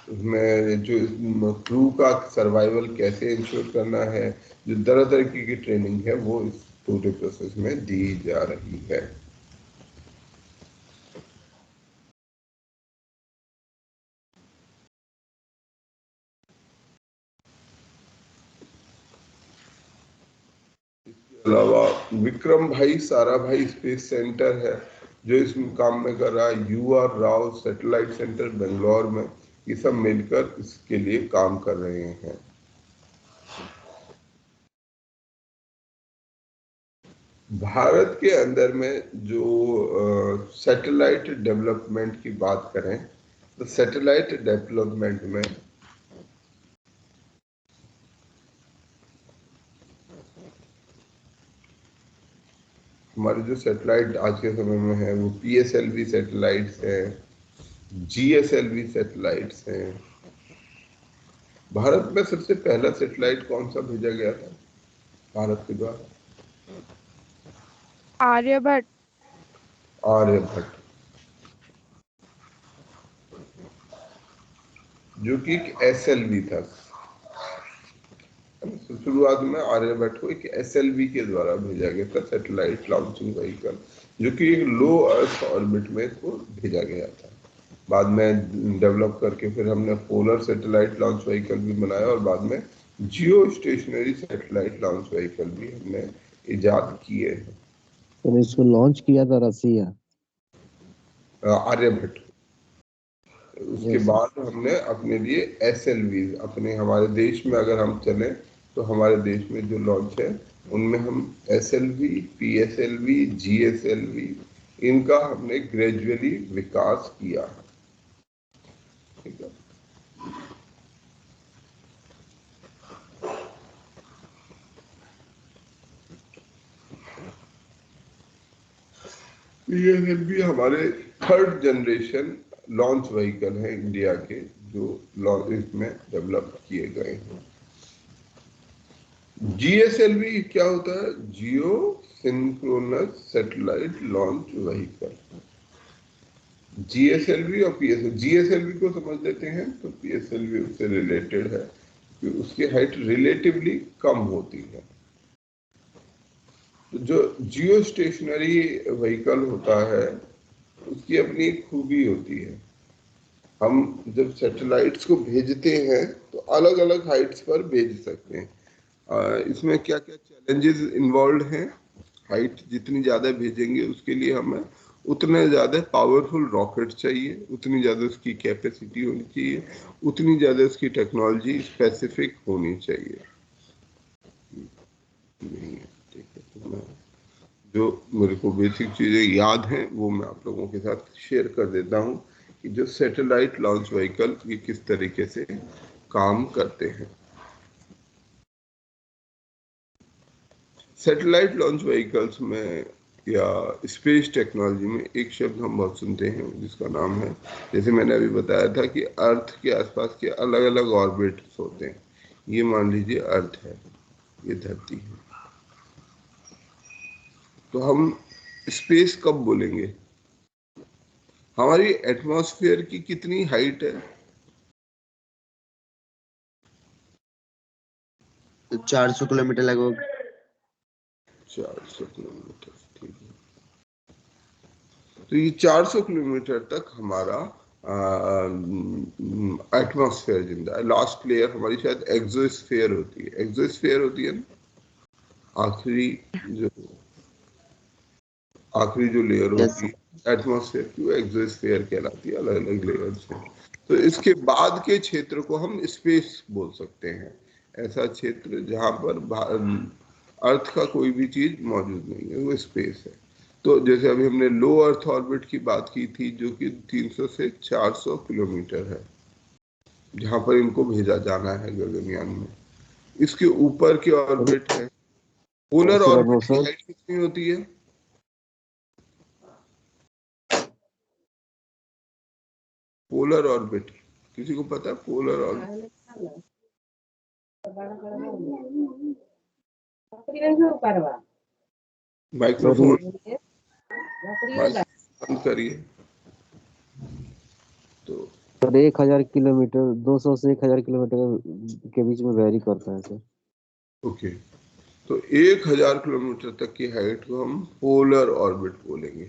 A: उसमें जो क्रू का सर्वाइवल कैसे इंश्योर करना है, जो तरह तरह की ट्रेनिंग है वो इस पूरे प्रोसेस में दी जा रही है। अलावा विक्रम भाई साराभाई स्पेस सेंटर है जो इस काम में कर रहा है। UR Rao satellite centre Bangalore में, ये सब मिलकर इसके लिए काम कर रहे हैं। भारत के अंदर में जो सैटेलाइट डेवलपमेंट की बात करें तो सैटेलाइट डेवलपमेंट में हमारे जो सैटेलाइट आज के समय में है वो PSLV सैटेलाइट्स हैं, GSLV सैटेलाइट्स हैं। भारत में सबसे पहला सैटेलाइट कौन सा भेजा गया था भारत के द्वारा?
C: आर्यभट्ट।
A: आर्यभट्ट, जो कि एक SLV था। शुरुआत में आर्यभट्ट को एक SLV के द्वारा भेजा गया था, सैटेलाइट लॉन्चिंग व्हीकल, जो कि एक लो अर्थ ऑर्बिट में इसको भेजा गया था। बाद में डेवलप करके फिर हमने पोलर सैटेलाइट लॉन्च व्हीकल भी बनाया, और बाद में जियो स्टेशनरी सैटेलाइट लॉन्च व्हीकल भी हमने इजाद किए हैं।
B: तो इसको लॉन्च किया था रसिया,
A: आर्यभट्ट। उसके बाद हमने अपने लिए SLV अपने, हमारे देश में अगर हम चलें तो हमारे देश में जो लॉन्च है उनमें हम SLV, PSLV, GSLV इनका हमने ग्रेजुअली विकास किया है। ठीक है, PSLV हमारे 3rd जनरेशन लॉन्च व्हीकल है इंडिया के, जो इसमें डेवलप किए गए हैं। GSLV क्या होता है? Geosynchronous satellite launch vehicle. GSLV और PSLV, GSLV को समझ लेते हैं तो PSLV उससे रिलेटेड है कि उसकी हाइट रिलेटिवली कम होती है। तो जो जियो स्टेशनरी व्हीकल होता है उसकी अपनी एक खूबी होती है। हम जब सैटेलाइट्स को भेजते हैं तो अलग अलग हाइट्स पर भेज सकते हैं। इसमें क्या क्या चैलेंजेस इन्वॉल्व हैं? हाइट जितनी ज़्यादा भेजेंगे उसके लिए हमें उतने ज्यादा पावरफुल रॉकेट चाहिए, उतनी ज्यादा उसकी कैपेसिटी होनी चाहिए, उतनी ज्यादा उसकी टेक्नोलॉजी स्पेसिफिक होनी चाहिए। नहीं है, ठीक है। तो मैं जो मेरे को बेसिक चीजें याद हैं वो मैं आप लोगों के साथ शेयर कर देता हूँ कि जो सैटेलाइट लॉन्च व्हीकल ये किस तरीके से काम करते हैं। सैटेलाइट लॉन्च व्हीकल्स में या स्पेस टेक्नोलॉजी में एक शब्द हम बहुत सुनते हैं जिसका नाम है, जैसे मैंने अभी बताया था कि अर्थ के आसपास के अलग अलग ऑर्बिट्स होते हैं। ये मान लीजिए अर्थ है, ये धरती है, तो हम स्पेस कब बोलेंगे? हमारी एटमॉस्फेयर की कितनी हाइट है?
F: 400 किलोमीटर लगभग।
A: 400 किलोमीटर, ठीक है। तो ये 400 किलोमीटर तक हमारा एटमॉस्फेयर जिंदा है। लास्ट लेयर हमारी शायद एक्सोस्फेयर होती है, एक्सोस्फेयर होती है ना, आखिरी जो लेयर होती है एटमॉस्फेयर की, वो एक्सोस्फेयर कहलाती है। अलग अलग लेयर्स हैं। तो इसके बाद के क्षेत्र को हम स्पेस बोल सकते हैं, ऐसा क्षेत्र जहां पर अर्थ का कोई भी चीज मौजूद नहीं है, वो स्पेस है। तो जैसे अभी हमने लो अर्थ ऑर्बिट की बात की थी, जो कि 300 से 400 किलोमीटर है, जहां पर इनको भेजा जाना है गगनयान में। इसके ऊपर की ऑर्बिट है पोलर ऑर्बिट की हाइट कितनी होती है? पोलर ऑर्बिट किसी को पता है? पोलर ऑर्बिट माइक्रोफोन बंद करिए। तो
B: सर 1000 किलोमीटर, 200 से 1000 किलोमीटर के बीच में वेरी करता है सर।
A: ओके, तो 1000 किलोमीटर तक की हाइट को हम पोलर ऑर्बिट बोलेंगे।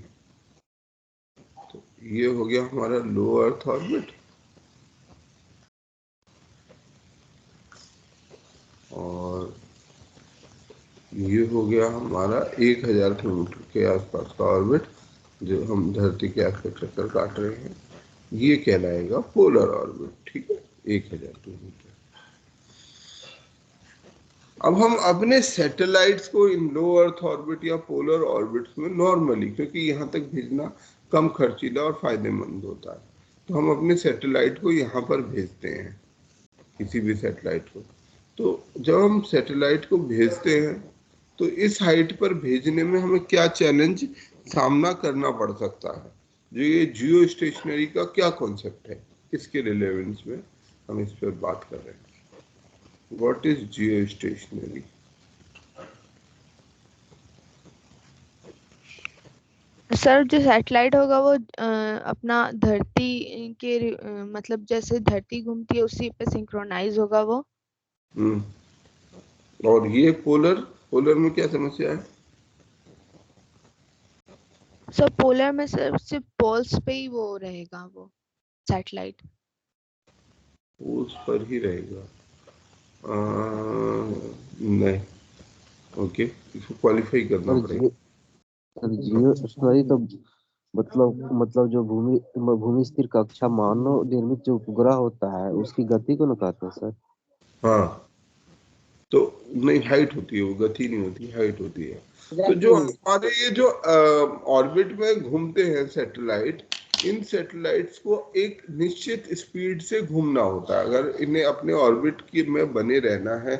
A: तो ये हो गया हमारा लो अर्थ ऑर्बिट, और ये हो गया हमारा 1000 किलोमीटर के आसपास का ऑर्बिट, जो हम धरती के आसपास चक्कर काट रहे हैं, ये कहलाएगा पोलर ऑर्बिट। ठीक है, 1000 किलोमीटर। अब हम अपने सैटेलाइट्स को इन लो अर्थ ऑर्बिट या पोलर ऑर्बिट्स में नॉर्मली, क्योंकि यहाँ तक भेजना कम खर्चीला और फायदेमंद होता है, तो हम अपने सैटेलाइट को यहाँ पर भेजते हैं, किसी भी सैटेलाइट को। तो जब हम सैटेलाइट को भेजते हैं तो इस हाइट पर भेजने में हमें क्या चैलेंज सामना करना पड़ सकता है? जो ये जियो स्टेशनरी का क्या कॉन्सेप्ट है, इसके रिलेवेंस में हम इस पर बात कर रहे हैं। What is geostationary?
C: सर जो सैटेलाइट होगा वो अपना धरती के मतलब जैसे धरती घूमती है उसी पे सिंक्रोनाइज होगा वो।
A: और ये पोलर में क्या समस्या है?
C: सर पोलर में सिर्फ पोल्स पे ही वो रहेगा, वो सैटेलाइट
A: पोल्स पर ही रहेगा? नहीं, ओके, इसको क्वालिफाई करना पड़ेगा।
B: जियो स्टोरी तो मतलब जो भूमि स्थिर कक्षा मानव निर्मित जो उपग्रह होता है उसकी गति को न कहते हैं सर।
A: हाँ, तो नहीं, हाइट होती है, वो गति नहीं होती, हाइट होती है। तो जो हमारे ये जो ऑर्बिट में घूमते हैं सैटेलाइट, इन सैटेलाइट्स को एक निश्चित स्पीड से घूमना होता है। अगर इन्हें अपने ऑर्बिट की में बने रहना है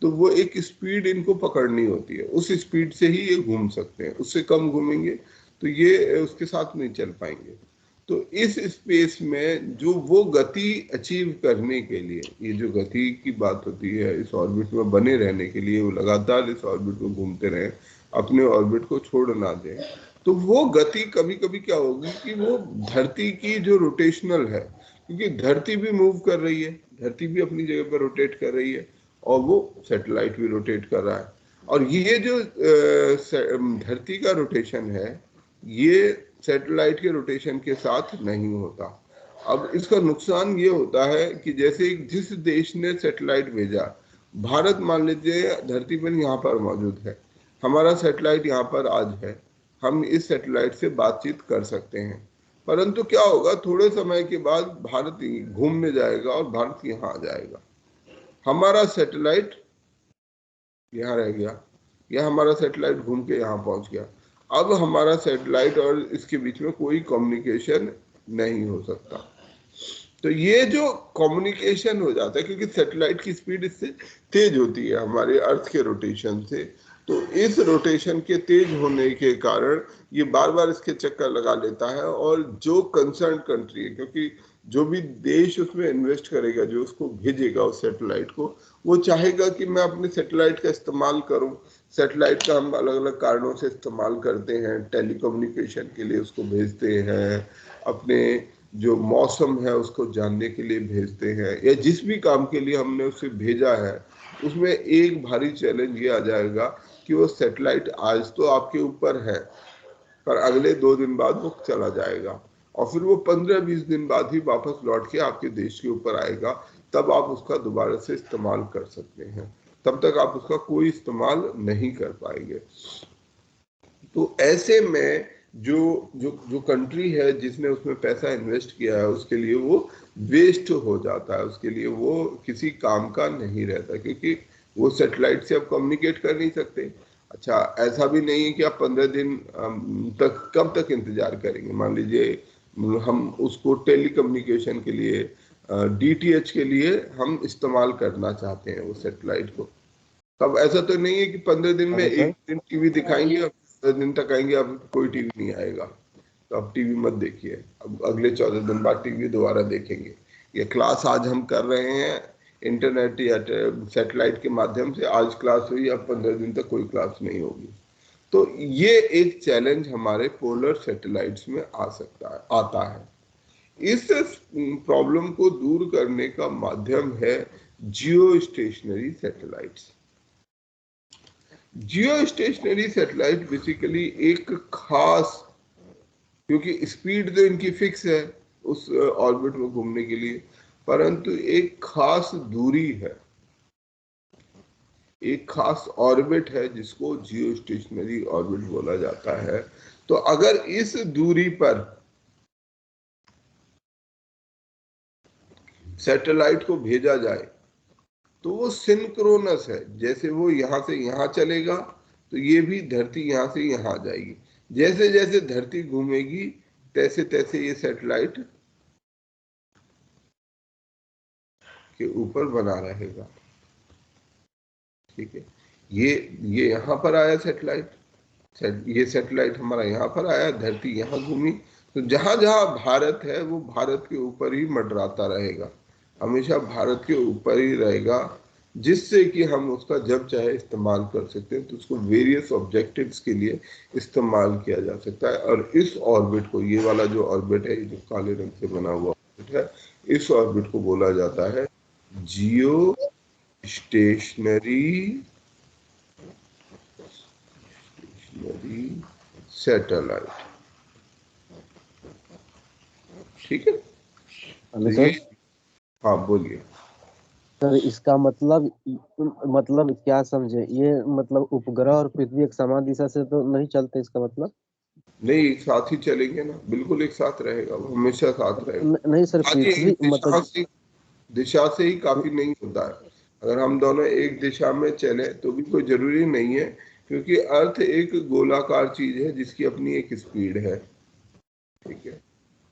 A: तो वो एक स्पीड इनको पकड़नी होती है, उस स्पीड से ही ये घूम सकते हैं। उससे कम घूमेंगे तो ये उसके साथ नहीं चल पाएंगे। तो इस स्पेस में जो वो गति अचीव करने के लिए, ये जो गति की बात होती है, इस ऑर्बिट में बने रहने के लिए वो लगातार इस ऑर्बिट में घूमते रहें, अपने ऑर्बिट को छोड़ ना दें, तो वो गति कभी कभी क्या होगी कि वो धरती की जो रोटेशनल है, क्योंकि धरती भी मूव कर रही है, धरती भी अपनी जगह पर रोटेट कर रही है, और वो सैटेलाइट भी रोटेट कर रहा है, और ये जो धरती का रोटेशन है ये सैटेलाइट के रोटेशन के साथ नहीं होता। अब इसका नुकसान ये होता है कि जैसे जिस देश ने सैटेलाइट भेजा, भारत मान लीजिए धरती पर यहाँ पर मौजूद है, हमारा सैटेलाइट यहाँ पर आज है, हम इस सैटेलाइट से बातचीत कर सकते हैं। परंतु क्या होगा, थोड़े समय के बाद भारत घूमने जाएगा और भारत यहाँ आ जाएगा। हमारा सैटेलाइट यहाँ रह गया, या हमारा सैटेलाइट घूम के यहाँ पहुंच गया। अब हमारा सैटेलाइट और इसके बीच में कोई कम्युनिकेशन नहीं हो सकता। तो ये जो कम्युनिकेशन हो जाता है, क्योंकि सैटेलाइट की स्पीड इससे तेज होती है हमारे अर्थ के रोटेशन से, तो इस रोटेशन के तेज होने के कारण ये बार बार इसके चक्कर लगा लेता है। और जो कंसर्न कंट्री है, क्योंकि जो भी देश उसमें इन्वेस्ट करेगा, जो उसको भेजेगा उस सैटेलाइट को, वो चाहेगा कि मैं अपने सैटेलाइट का इस्तेमाल करूं। सैटेलाइट का हम अलग अलग कारणों से इस्तेमाल करते हैं, टेलीकम्युनिकेशन के लिए उसको भेजते हैं, अपने जो मौसम है उसको जानने के लिए भेजते हैं, या जिस भी काम के लिए हमने उसे भेजा है, उसमें एक भारी चैलेंज ये आ जाएगा कि वो सैटेलाइट आज तो आपके ऊपर है, पर अगले 2 दिन बाद वो चला जाएगा, और फिर वो 15-20 दिन बाद ही वापस लौट के आपके देश के ऊपर आएगा। तब आप उसका दोबारा से इस्तेमाल कर सकते हैं, तब तक आप उसका कोई इस्तेमाल नहीं कर पाएंगे। तो ऐसे में जो जो जो कंट्री है जिसने उसमें पैसा इन्वेस्ट किया है, उसके लिए वो वेस्ट हो जाता है, उसके लिए वो किसी काम का नहीं रहता, क्योंकि वो सैटेलाइट से आप कम्युनिकेट कर नहीं सकते। अच्छा, ऐसा भी नहीं है कि आप 15 दिन तक कब तक इंतजार करेंगे। मान लीजिए हम उसको टेलीकम्युनिकेशन के लिए, डीटीएच के लिए हम इस्तेमाल करना चाहते हैं वो सैटेलाइट को, तब ऐसा तो नहीं है कि 15 दिन में एक दिन टीवी दिखाएंगे और 10 दिन तक आएंगे अब कोई टीवी नहीं आएगा, तो अब टीवी मत देखिए, अब अगले 14 दिन बाद टीवी दोबारा देखेंगे। ये क्लास आज हम कर रहे हैं इंटरनेट या सैटेलाइट के माध्यम से, आज क्लास हुई, अब 15 दिन तक कोई क्लास नहीं होगी। तो ये एक चैलेंज हमारे पोलर सैटेलाइट्स में आता है। इस प्रॉब्लम को दूर करने का माध्यम है जियो स्टेशनरी सैटेलाइट्स। जियो स्टेशनरी सैटेलाइट बेसिकली एक खास, क्योंकि स्पीड तो इनकी फिक्स है उस ऑर्बिट में घूमने के लिए, परंतु एक खास दूरी है, एक खास ऑर्बिट है जिसको जियो स्टेशनरी ऑर्बिट बोला जाता है। तो अगर इस दूरी पर सैटेलाइट को भेजा जाए तो वो सिंक्रोनस है, जैसे वो यहां से यहां चलेगा तो ये भी धरती यहां से यहां आ जाएगी। जैसे जैसे धरती घूमेगी तैसे तैसे ये सैटेलाइट के ऊपर बना रहेगा। ठीक है, ये यहां पर आया सैटेलाइट, ये सैटेलाइट हमारा यहाँ पर आया, धरती यहाँ घूमी, तो जहां जहां भारत है वो भारत के ऊपर ही मंडराता रहेगा, हमेशा भारत के ऊपर ही रहेगा, जिससे कि हम उसका जब चाहे इस्तेमाल कर सकते हैं। तो उसको वेरियस ऑब्जेक्टिव्स के लिए इस्तेमाल किया जा सकता है। और इस ऑर्बिट को, ये वाला जो ऑर्बिट है, ये जो काले रंग से बना हुआ ऑर्बिट है, इस ऑर्बिट को बोला जाता है जियो स्टेशनरी सैटेलाइट। ठीक है, तो ये, हाँ बोलिए
B: सर। इसका मतलब क्या समझे, ये मतलब उपग्रह और पृथ्वी एक समान दिशा से तो नहीं चलते, इसका मतलब
A: नहीं, एक साथ ही चलेंगे ना, बिल्कुल एक साथ रहेगा, वो हमेशा साथ रहेगा।
B: नहीं सर, पृथ्वी मतलब
A: दिशा से ही काफी नहीं होता है। अगर हम दोनों एक दिशा में चले तो भी कोई जरूरी नहीं है, क्योंकि अर्थ एक गोलाकार चीज है जिसकी अपनी एक स्पीड है। ठीक है,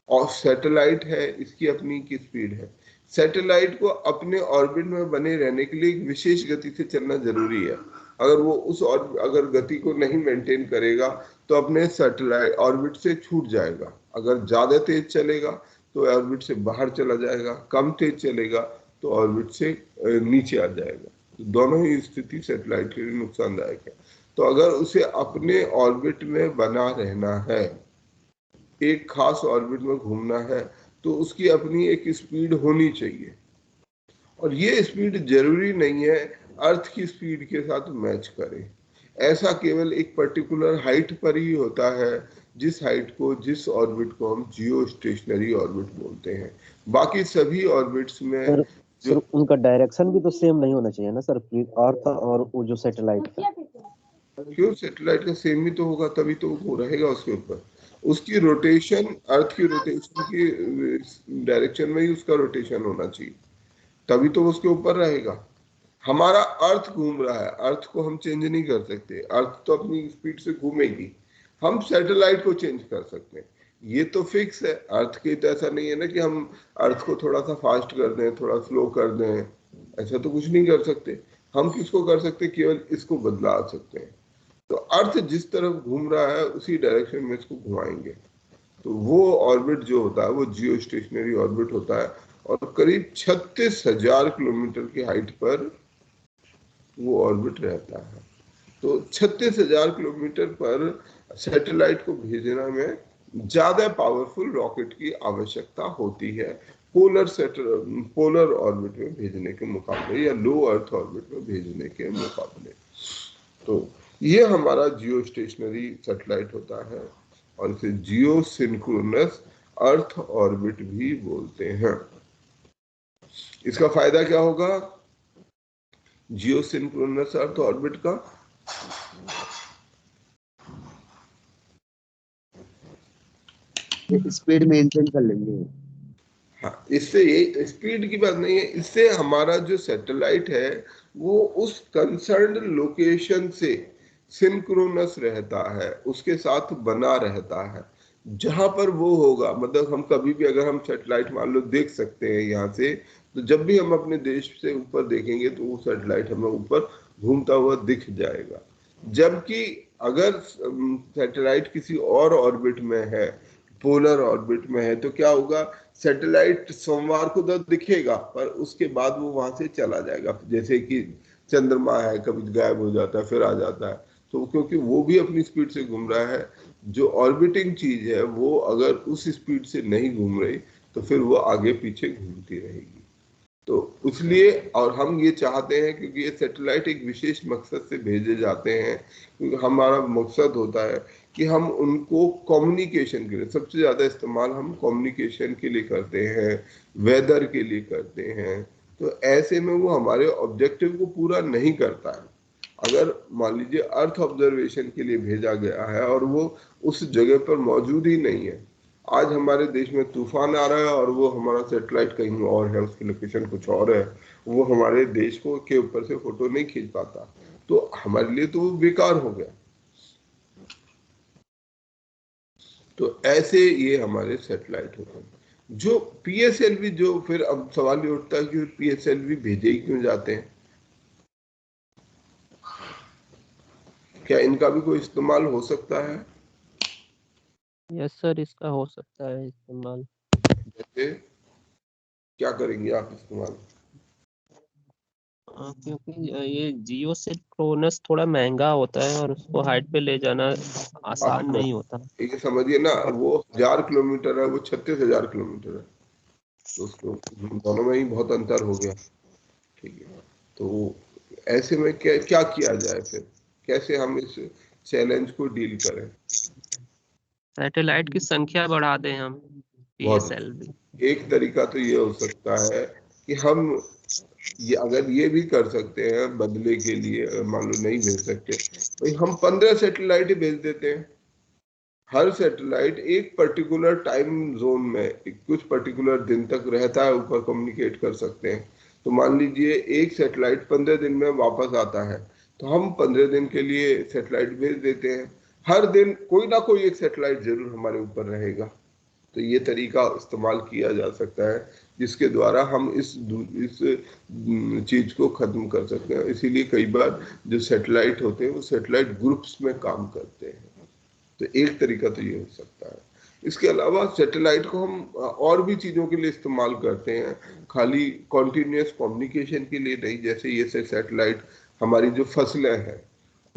A: और सैटेलाइट है, इसकी अपनी की स्पीड है। सैटेलाइट को अपने ऑर्बिट में बने रहने के लिए एक विशेष गति से चलना जरूरी है। अगर वो अगर गति को नहीं मेंटेन करेगा तो अपने सैटेलाइट ऑर्बिट से छूट जाएगा। अगर ज्यादा तेज चलेगा तो ऑर्बिट से बाहर चला जाएगा, कम तेज चलेगा तो ऑर्बिट से नीचे आ जाएगा। तो दोनों ही स्थिति सैटेलाइट के लिए नुकसानदायक है। तो अगर उसे अपने ऑर्बिट में बना रहना है, एक खास ऑर्बिट में घूमना है, तो उसकी अपनी एक स्पीड होनी चाहिए, और ये स्पीड जरूरी नहीं है अर्थ की स्पीड के साथ मैच करे। ऐसा केवल एक पर्टिकुलर हाइट पर ही होता है, जिस हाइट को, जिस ऑर्बिट को हम जियो स्टेशनरी ऑर्बिट बोलते हैं। बाकी सभी ऑर्बिट्स में
B: सर उनका डायरेक्शन भी तो सेम नहीं होना चाहिए ना सर, अर्थ और वो जो सैटेलाइट का।
A: क्यों? सैटेलाइट का सेम ही तो होगा, तभी तो वो रहेगा उसके ऊपर। उसकी रोटेशन अर्थ की रोटेशन की डायरेक्शन में ही उसका रोटेशन होना चाहिए, तभी तो वो उसके ऊपर रहेगा। हमारा अर्थ घूम रहा है, अर्थ को हम चेंज नहीं कर सकते, अर्थ तो अपनी स्पीड से घूमेगी। हम सैटेलाइट को चेंज कर सकते हैं, ये तो फिक्स है। अर्थ की तो ऐसा नहीं है ना कि हम अर्थ को थोड़ा सा फास्ट कर दें, थोड़ा स्लो कर दें, ऐसा तो कुछ नहीं कर सकते। हम किसको कर सकते? केवल इसको बदला सकते हैं। तो अर्थ जिस तरफ घूम रहा है उसी डायरेक्शन में इसको घुमाएंगे। तो वो ऑर्बिट जो होता है वो जियो स्टेशनरी ऑर्बिट होता है, और करीब 36,000 किलोमीटर की हाइट पर वो ऑर्बिट रहता है। तो 36,000 किलोमीटर पर सैटेलाइट को भेजना में ज्यादा पावरफुल रॉकेट की आवश्यकता होती है पोलर ऑर्बिट में भेजने के मुकाबले, या लो अर्थ ऑर्बिट में भेजने के मुकाबले। तो ये हमारा जियो स्टेशनरी सैटेलाइट होता है, और इसे जियो सिंक्रोनस अर्थ ऑर्बिट भी बोलते हैं। इसका फायदा क्या होगा जियो सिंक्रोनस अर्थ ऑर्बिट का?
F: स्पीड मेंटेन कर लेंगे।
A: हाँ, इससे ये स्पीड की बात नहीं है, इससे हमारा जो सैटेलाइट है वो उस कंसर्न्ड लोकेशन से सिंक्रोनस रहता है, उसके साथ बना रहता है जहां पर वो होगा। मतलब हम कभी भी अगर हम सैटेलाइट मान लो देख सकते हैं यहाँ से, तो जब भी हम अपने देश से ऊपर देखेंगे तो वो सैटेलाइट हमें ऊपर घूमता हुआ दिख जाएगा। जबकि अगर सैटेलाइट किसी और ऑर्बिट में है, पोलर ऑर्बिट में है, तो क्या होगा? सैटेलाइट सोमवार को तो दिखेगा, पर उसके बाद वो वहां से चला जाएगा। जैसे कि चंद्रमा है, कभी गायब हो जाता है फिर आ जाता है। तो क्योंकि वो भी अपनी स्पीड से घूम रहा है, जो ऑर्बिटिंग चीज है वो अगर उस स्पीड से नहीं घूम रही तो फिर वो आगे पीछे घूमती रहेगी। तो इसलिए, और हम ये चाहते हैं क्योंकि ये सैटेलाइट एक विशेष मकसद से भेजे जाते हैं, क्योंकि हमारा मकसद होता है कि हम उनको कम्युनिकेशन के लिए, सबसे ज्यादा इस्तेमाल हम कम्युनिकेशन के लिए करते हैं, वेदर के लिए करते हैं। तो ऐसे में वो हमारे ऑब्जेक्टिव को पूरा नहीं करता है। अगर मान लीजिए अर्थ ऑब्जर्वेशन के लिए भेजा गया है और वो उस जगह पर मौजूद ही नहीं है, आज हमारे देश में तूफान आ रहा है और वो हमारा सैटेलाइट कहीं और है, उसकी लोकेशन कुछ और है, वो हमारे देश को के ऊपर से फोटो नहीं खींच पाता, तो हमारे लिए तो वो बेकार हो गया। तो ऐसे ये हमारे सैटेलाइट होते हैं। जो पीएसएलवी, जो फिर अब सवाल ये उठता है कि पीएसएलवी भेजे ही क्यों जाते हैं? क्या इनका भी कोई इस्तेमाल हो सकता है?
B: यस सर, इसका हो सकता है इस्तेमाल।
A: जैसे क्या करेंगे आप इस्तेमाल?
B: क्योंकि ये जियो सिंक्रोनस थोड़ा महंगा होता है और उसको हाइट पे ले जाना आसान
A: आप
B: नहीं होता।
A: ये समझिए ना, वो 1,000 किलोमीटर है, वो 36,000 किलोमीटर है, तो उसको दोनों में ही बहुत अंतर हो गया। ठीक है, तो ऐसे में क्या क्या किया जाए फिर? कैसे हम इस चैलेंज को डील करें?
B: सैटेलाइट की संख्या बढ़ा दें हम,
A: बहुत
B: पीएसएलवी।
A: एक तरीका तो ये हो सकता है कि हम ये अगर ये भी कर सकते हैं बदले के लिए, अगर मान लो नहीं भेज सकते तो हम 15 सैटेलाइट ही भेज देते हैं। हर सैटेलाइट एक पर्टिकुलर टाइम जोन में कुछ पर्टिकुलर दिन तक रहता है, ऊपर कम्युनिकेट कर सकते हैं। तो मान लीजिए एक सैटेलाइट 15 दिन में वापस आता है, तो हम 15 दिन के लिए सैटेलाइट भेज देते हैं। हर दिन कोई ना कोई एक सैटेलाइट जरूर हमारे ऊपर रहेगा। तो ये तरीका इस्तेमाल किया जा सकता है जिसके द्वारा हम इस चीज को खत्म कर सकते हैं। इसीलिए कई बार जो सैटेलाइट होते हैं वो सैटेलाइट ग्रुप्स में काम करते हैं। तो एक तरीका तो ये हो सकता है। इसके अलावा सैटेलाइट को हम और भी चीजों के लिए इस्तेमाल करते हैं, खाली कॉन्टिन्यूस कम्युनिकेशन के लिए नहीं। जैसे ये सैटेलाइट हमारी जो फसलें हैं,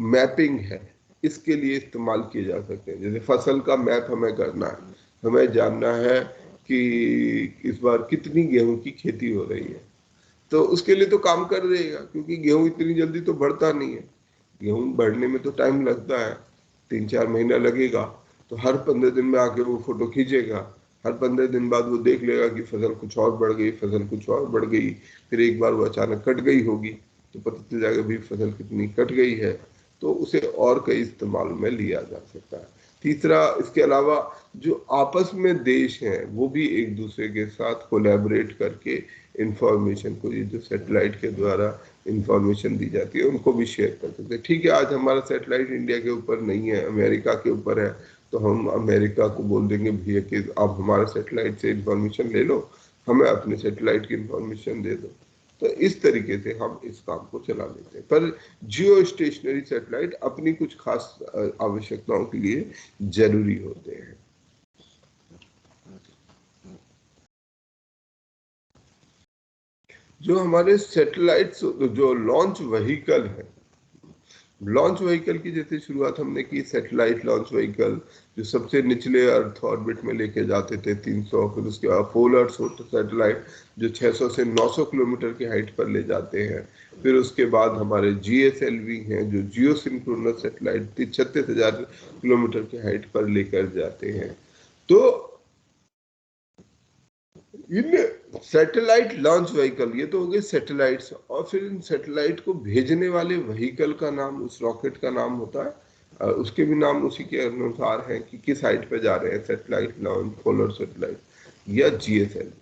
A: मैपिंग है, इसके लिए इस्तेमाल किए जा सकते हैं। जैसे फसल का मैप हमें करना है, हमें जानना है कि इस बार कितनी गेहूं की खेती हो रही है, तो उसके लिए तो काम कर देगा, क्योंकि गेहूं इतनी जल्दी तो बढ़ता नहीं है। गेहूं बढ़ने में तो टाइम लगता है, 3-4 महीना लगेगा। तो हर 15 दिन में आके वो फोटो खींचेगा, हर 15 दिन बाद वो देख लेगा कि फसल कुछ और बढ़ गई, फसल कुछ और बढ़ गई, फिर एक बार वो अचानक कट गई होगी तो पता चल जाएगा भी फसल कितनी कट गई है। तो उसे और कई इस्तेमाल में लिया जा सकता है। तीसरा, इसके अलावा जो आपस में देश हैं वो भी एक दूसरे के साथ कोलैबोरेट करके इंफॉर्मेशन को, ये जो सैटेलाइट के द्वारा इंफॉर्मेशन दी जाती है उनको भी शेयर कर सकते हैं। ठीक है, आज हमारा सैटेलाइट इंडिया के ऊपर नहीं है, अमेरिका के ऊपर है, तो हम अमेरिका को बोल देंगे भैया कि आप हमारे सैटेलाइट से इंफॉर्मेशन ले लो, हमें अपने सैटेलाइट की इंफॉर्मेशन दे दो। तो इस तरीके से हम इस काम को चला लेते हैं। पर जियो स्टेशनरी सैटेलाइट अपनी कुछ खास आवश्यकताओं के लिए जरूरी होते हैं। जो हमारे सैटेलाइट्स, जो लॉन्च व्हीकल है, लॉन्च व्हीकल की जैसे शुरुआत हमने की, सैटेलाइट लॉन्च व्हीकल जो सबसे निचले अर्थ ऑर्बिट में लेके जाते थे 300, फिर उसके बाद पोलर सैटेलाइट जो 600 से 900 किलोमीटर की हाइट पर ले जाते हैं, फिर उसके बाद हमारे GSLV हैं जो जियो सिंक्रोनस सैटेलाइट 36,000 किलोमीटर की हाइट पर लेकर जाते हैं। तो इन सैटेलाइट लॉन्च व्हीकल, ये तो हो गए सैटेलाइट्स, और फिर इन सैटेलाइट को भेजने वाले व्हीकल का नाम, उस रॉकेट का नाम होता है, उसके भी नाम उसी के अनुसार है कि किस हाइट पे जा रहे हैं, सैटेलाइट लॉन्च, पोलर सैटेलाइट या GSLV।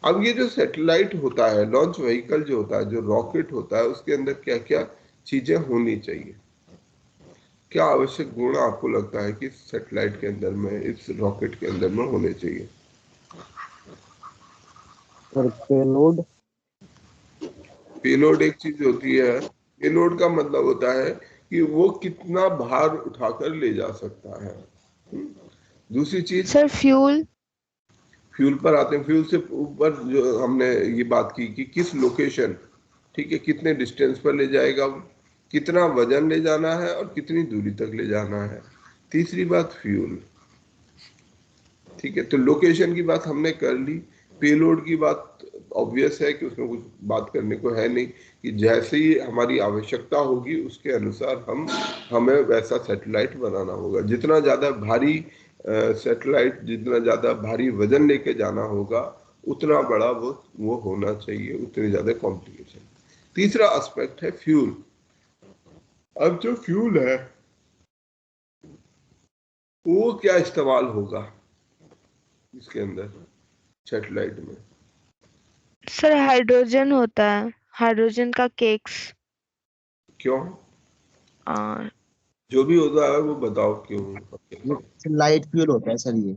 A: अब ये जो सैटेलाइट होता है, लॉन्च व्हीकल जो होता है, जो रॉकेट होता है, उसके अंदर क्या क्या चीजें होनी चाहिए, क्या आवश्यक गुण आपको लगता है कि सैटेलाइट के अंदर में, इस रॉकेट के अंदर में होने चाहिए?
B: और पेलोड।
A: पेलोड एक चीज होती है। पेलोड का मतलब होता है कि वो कितना भार उठाकर ले जा सकता है। दूसरी चीज,
C: सर फ्यूल।
A: फ्यूल पर आते हैं। फ्यूल से ऊपर जो हमने ये बात की कि किस लोकेशन, ठीक है, कितने डिस्टेंस पर ले जाएगा, कितना वजन ले जाना है और कितनी दूरी तक ले जाना है। तीसरी बात फ्यूल, ठीक है। तो लोकेशन की बात हमने कर ली। पेलोड की बात ऑब्वियस है कि उसमें कुछ बात करने को है नहीं, कि जैसे ही हमारी आवश्यकता होगी उसके अनुसार हमें वैसा सैटेलाइट बनाना होगा। जितना ज्यादा भारी सैटेलाइट, जितना ज्यादा भारी वजन लेके जाना होगा, उतना बड़ा वो होना चाहिए, उतनी ज्यादा कॉम्प्लिकेशन। तीसरा एस्पेक्ट है फ्यूल। अब जो फ्यूल है वो क्या इस्तेमाल होगा इसके अंदर, सैटेलाइट में?
C: सर हाइड्रोजन होता है, हाइड्रोजन का केक्स।
A: क्यों?
C: और
A: जो भी होता है वो बताओ क्यों।
F: लाइट फ्यूल होता है सर ये।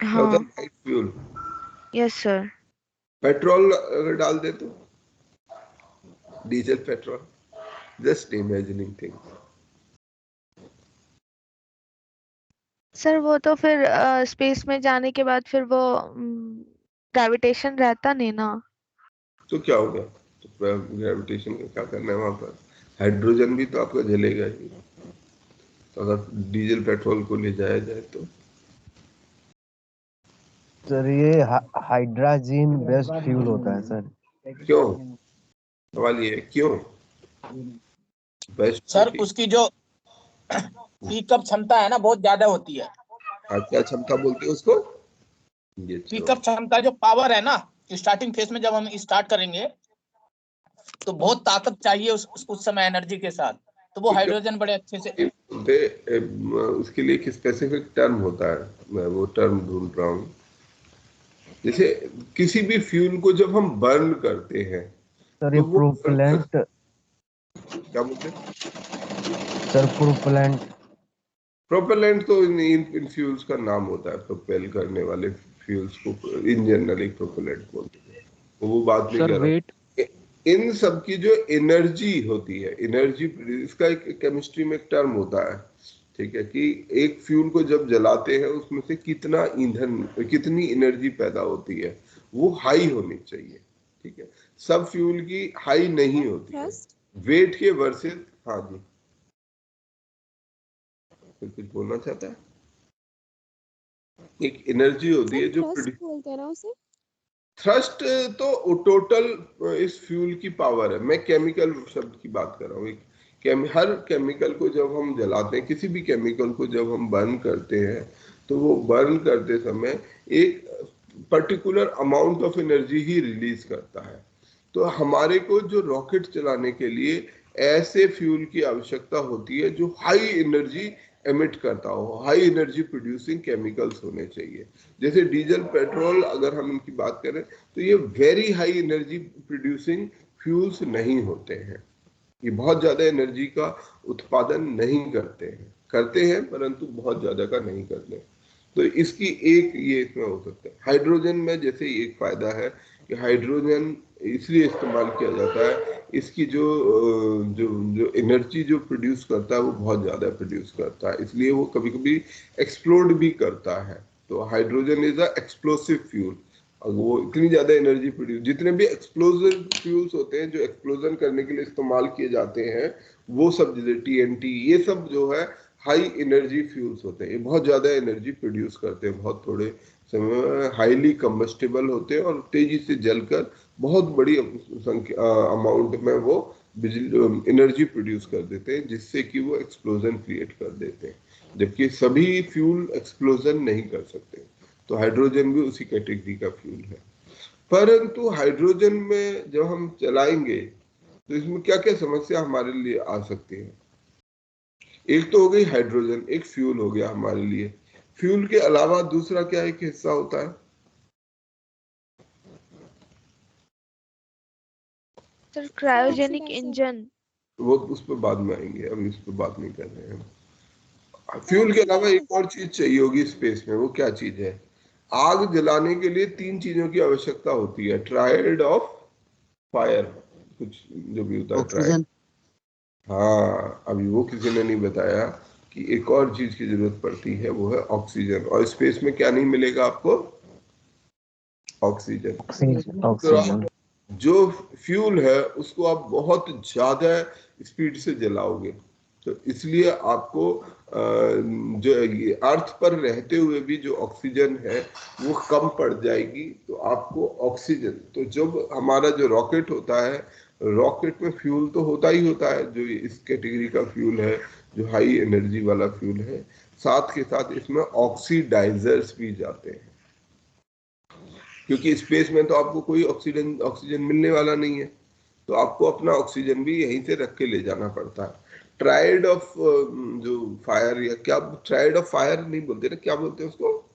A: क्या होता है
C: हाँ,
A: light fuel?
C: Yes sir.
A: Petrol अगर डाल दे तो, diesel petrol, just imagining thing.
C: Sir वो तो फिर स्पेस में जाने के बाद फिर वो ग्रेविटेशन रहता नहीं ना।
A: तो क्या होगा? तो ग्रेविटेशन का क्या करना है वहां पर? हाइड्रोजन भी तो आपका जलेगा ही, तो अगर डीजल पेट्रोल को ले जाया जाए तो।
B: सर ये हाइड्रोजन बेस्ड फ्यूल होता है सर।
A: क्यों? सवाल ये है क्यों बेस्ट?
D: सर उसकी जो पिकअप क्षमता है ना बहुत ज्यादा होती है।
A: क्या क्षमता बोलते हैं उसको? ये
D: पिकअप क्षमता, जो पावर है ना, स्टार्टिंग फेज में जब हम स्टार्ट करेंगे तो बहुत ताकत चाहिए उस समय एनर्जी के साथ, तो वो हाइड्रोजन बड़े अच्छे से।
A: उसके लिए एक स्पेसिफिक टर्म होता है, मैं वो टर्म ढूंढ रहा हूँ। जैसे किसी भी फ्यूल को जब हम बर्न करते हैं
B: सर ये
A: तो वो
B: प्रोपेलेंट।
A: क्या बोलते हैं?
B: Sir propellant.
A: प्रोपेलेंट तो इन फ्यूल्स का नाम होता है। प्रोपेल करने वाले फ्यूल्स को इन जनरल एक प्रोपेलेंट बोलते हैं। तो वो बात नहीं
B: सर
A: कर रहा
B: वेट।
A: हूँ। इन सब की जो एनर्जी होती है, एनर्जी, इसका एक केमिस्ट्री में एक टर्म होता है, ठीक है, कि एक फ्यूल को जब जलाते हैं उसमें से कितना ईंधन, कितनी एनर्जी पैदा होती है, वो हाई होनी चाहिए, ठीक है। सब फ्यूल की हाई नहीं होती है, वेट के वर्सेस। हाँ जी, कुछ बोलना चाहता है? एक एनर्जी होती है जो
G: बोलते हैं ना उसे।
A: थ्रस्ट तो टोटल इस फ्यूल की पावर है। मैं केमिकल शब्द की बात कर रहा हूँ। हर केमिकल को जब हम जलाते हैं, किसी भी केमिकल को जब हम बर्न करते हैं, तो वो बर्न करते समय एक particular amount of energy he release करता है। तो हमारे को जो रॉकेट चलाने के लिए ऐसे फ्यूल की आवश्यकता होती है जो हाई एनर्जी एमिट करता हो, हाई एनर्जी प्रोड्यूसिंग केमिकल्स होने चाहिए। जैसे डीजल, पेट्रोल, अगर हम इनकी बात करें तो ये very high energy producing fuels नहीं होते हैं। ये बहुत ज्यादा एनर्जी का उत्पादन नहीं करते हैं परंतु बहुत ज्यादा का नहीं करते। तो इसकी एक ये इसमें हो सकता है। हाइड्रोजन में जैसे एक फायदा है कि हाइड्रोजन इसलिए इस्तेमाल किया जाता है, इसकी जो जो जो एनर्जी जो प्रोड्यूस करता है वो बहुत ज्यादा प्रोड्यूस करता है, इसलिए वो कभी कभी एक्सप्लोड भी करता है। तो hydrogen is a explosive fuel. अगर वो इतनी ज्यादा एनर्जी प्रोड्यूस, जितने भी एक्सप्लोजिव फ्यूल्स होते हैं जो एक्सप्लोजन करने के लिए इस्तेमाल किए जाते हैं, वो सब जैसे टीएनटी, ये सब जो है हाई एनर्जी फ्यूल्स होते हैं। ये बहुत ज्यादा एनर्जी प्रोड्यूस करते हैं, बहुत थोड़े समय में हाईली कंबस्टेबल होते हैं और तेजी से जलकर बहुत बड़ी संख्या अमाउंट में वो बिजली एनर्जी प्रोड्यूस कर देते हैं, जिससे कि वो एक्सप्लोजन क्रिएट कर देते हैं, जबकि सभी फ्यूल एक्सप्लोजन नहीं कर सकते। तो हाइड्रोजन भी उसी कैटेगरी का फ्यूल है। परंतु हाइड्रोजन में जब हम चलाएंगे तो इसमें क्या क्या समस्या हमारे लिए आ सकती है। एक तो हो गई हाइड्रोजन, एक फ्यूल हो गया हमारे लिए। फ्यूल के अलावा दूसरा क्या एक हिस्सा होता है?
C: Sir cryogenic engine.
A: वो उस पर बाद में आएंगे, अभी उस पर बात नहीं कर रहे हैं। फ्यूल के अलावा एक और चीज चाहिए होगी स्पेस में, वो क्या चीज है? आग जलाने के लिए 3 चीजों की आवश्यकता होती है। ट्रायड ऑफ फायर, कुछ जो भी होता है ट्रायड।
F: ऑक्सीजन।
A: हाँ, अभी वो किसी ने नहीं बताया कि एक और चीज की जरूरत पड़ती है, वो है ऑक्सीजन। और स्पेस में क्या नहीं मिलेगा आपको? ऑक्सीजन। तो आप जो फ्यूल है उसको आप बहुत ज्यादा स्पीड से जलाओगे, तो इसलिए आपको जो ये अर्थ पर रहते हुए भी जो ऑक्सीजन है वो कम पड़ जाएगी। तो आपको ऑक्सीजन, तो जब हमारा जो रॉकेट होता है, रॉकेट में फ्यूल तो होता ही होता है जो इस कैटेगरी का फ्यूल है, जो हाई एनर्जी वाला फ्यूल है, साथ के साथ इसमें ऑक्सीडाइजर्स भी जाते हैं, क्योंकि स्पेस में तो आपको कोई ऑक्सीजन ऑक्सीजन मिलने वाला नहीं है, तो आपको अपना ऑक्सीजन भी यहीं से रख के ले जाना पड़ता है। ट्रायड ऑफ जो फायर, या क्या ट्रायड ऑफ फायर नहीं बोलते ना, क्या बोलते हैं उसको?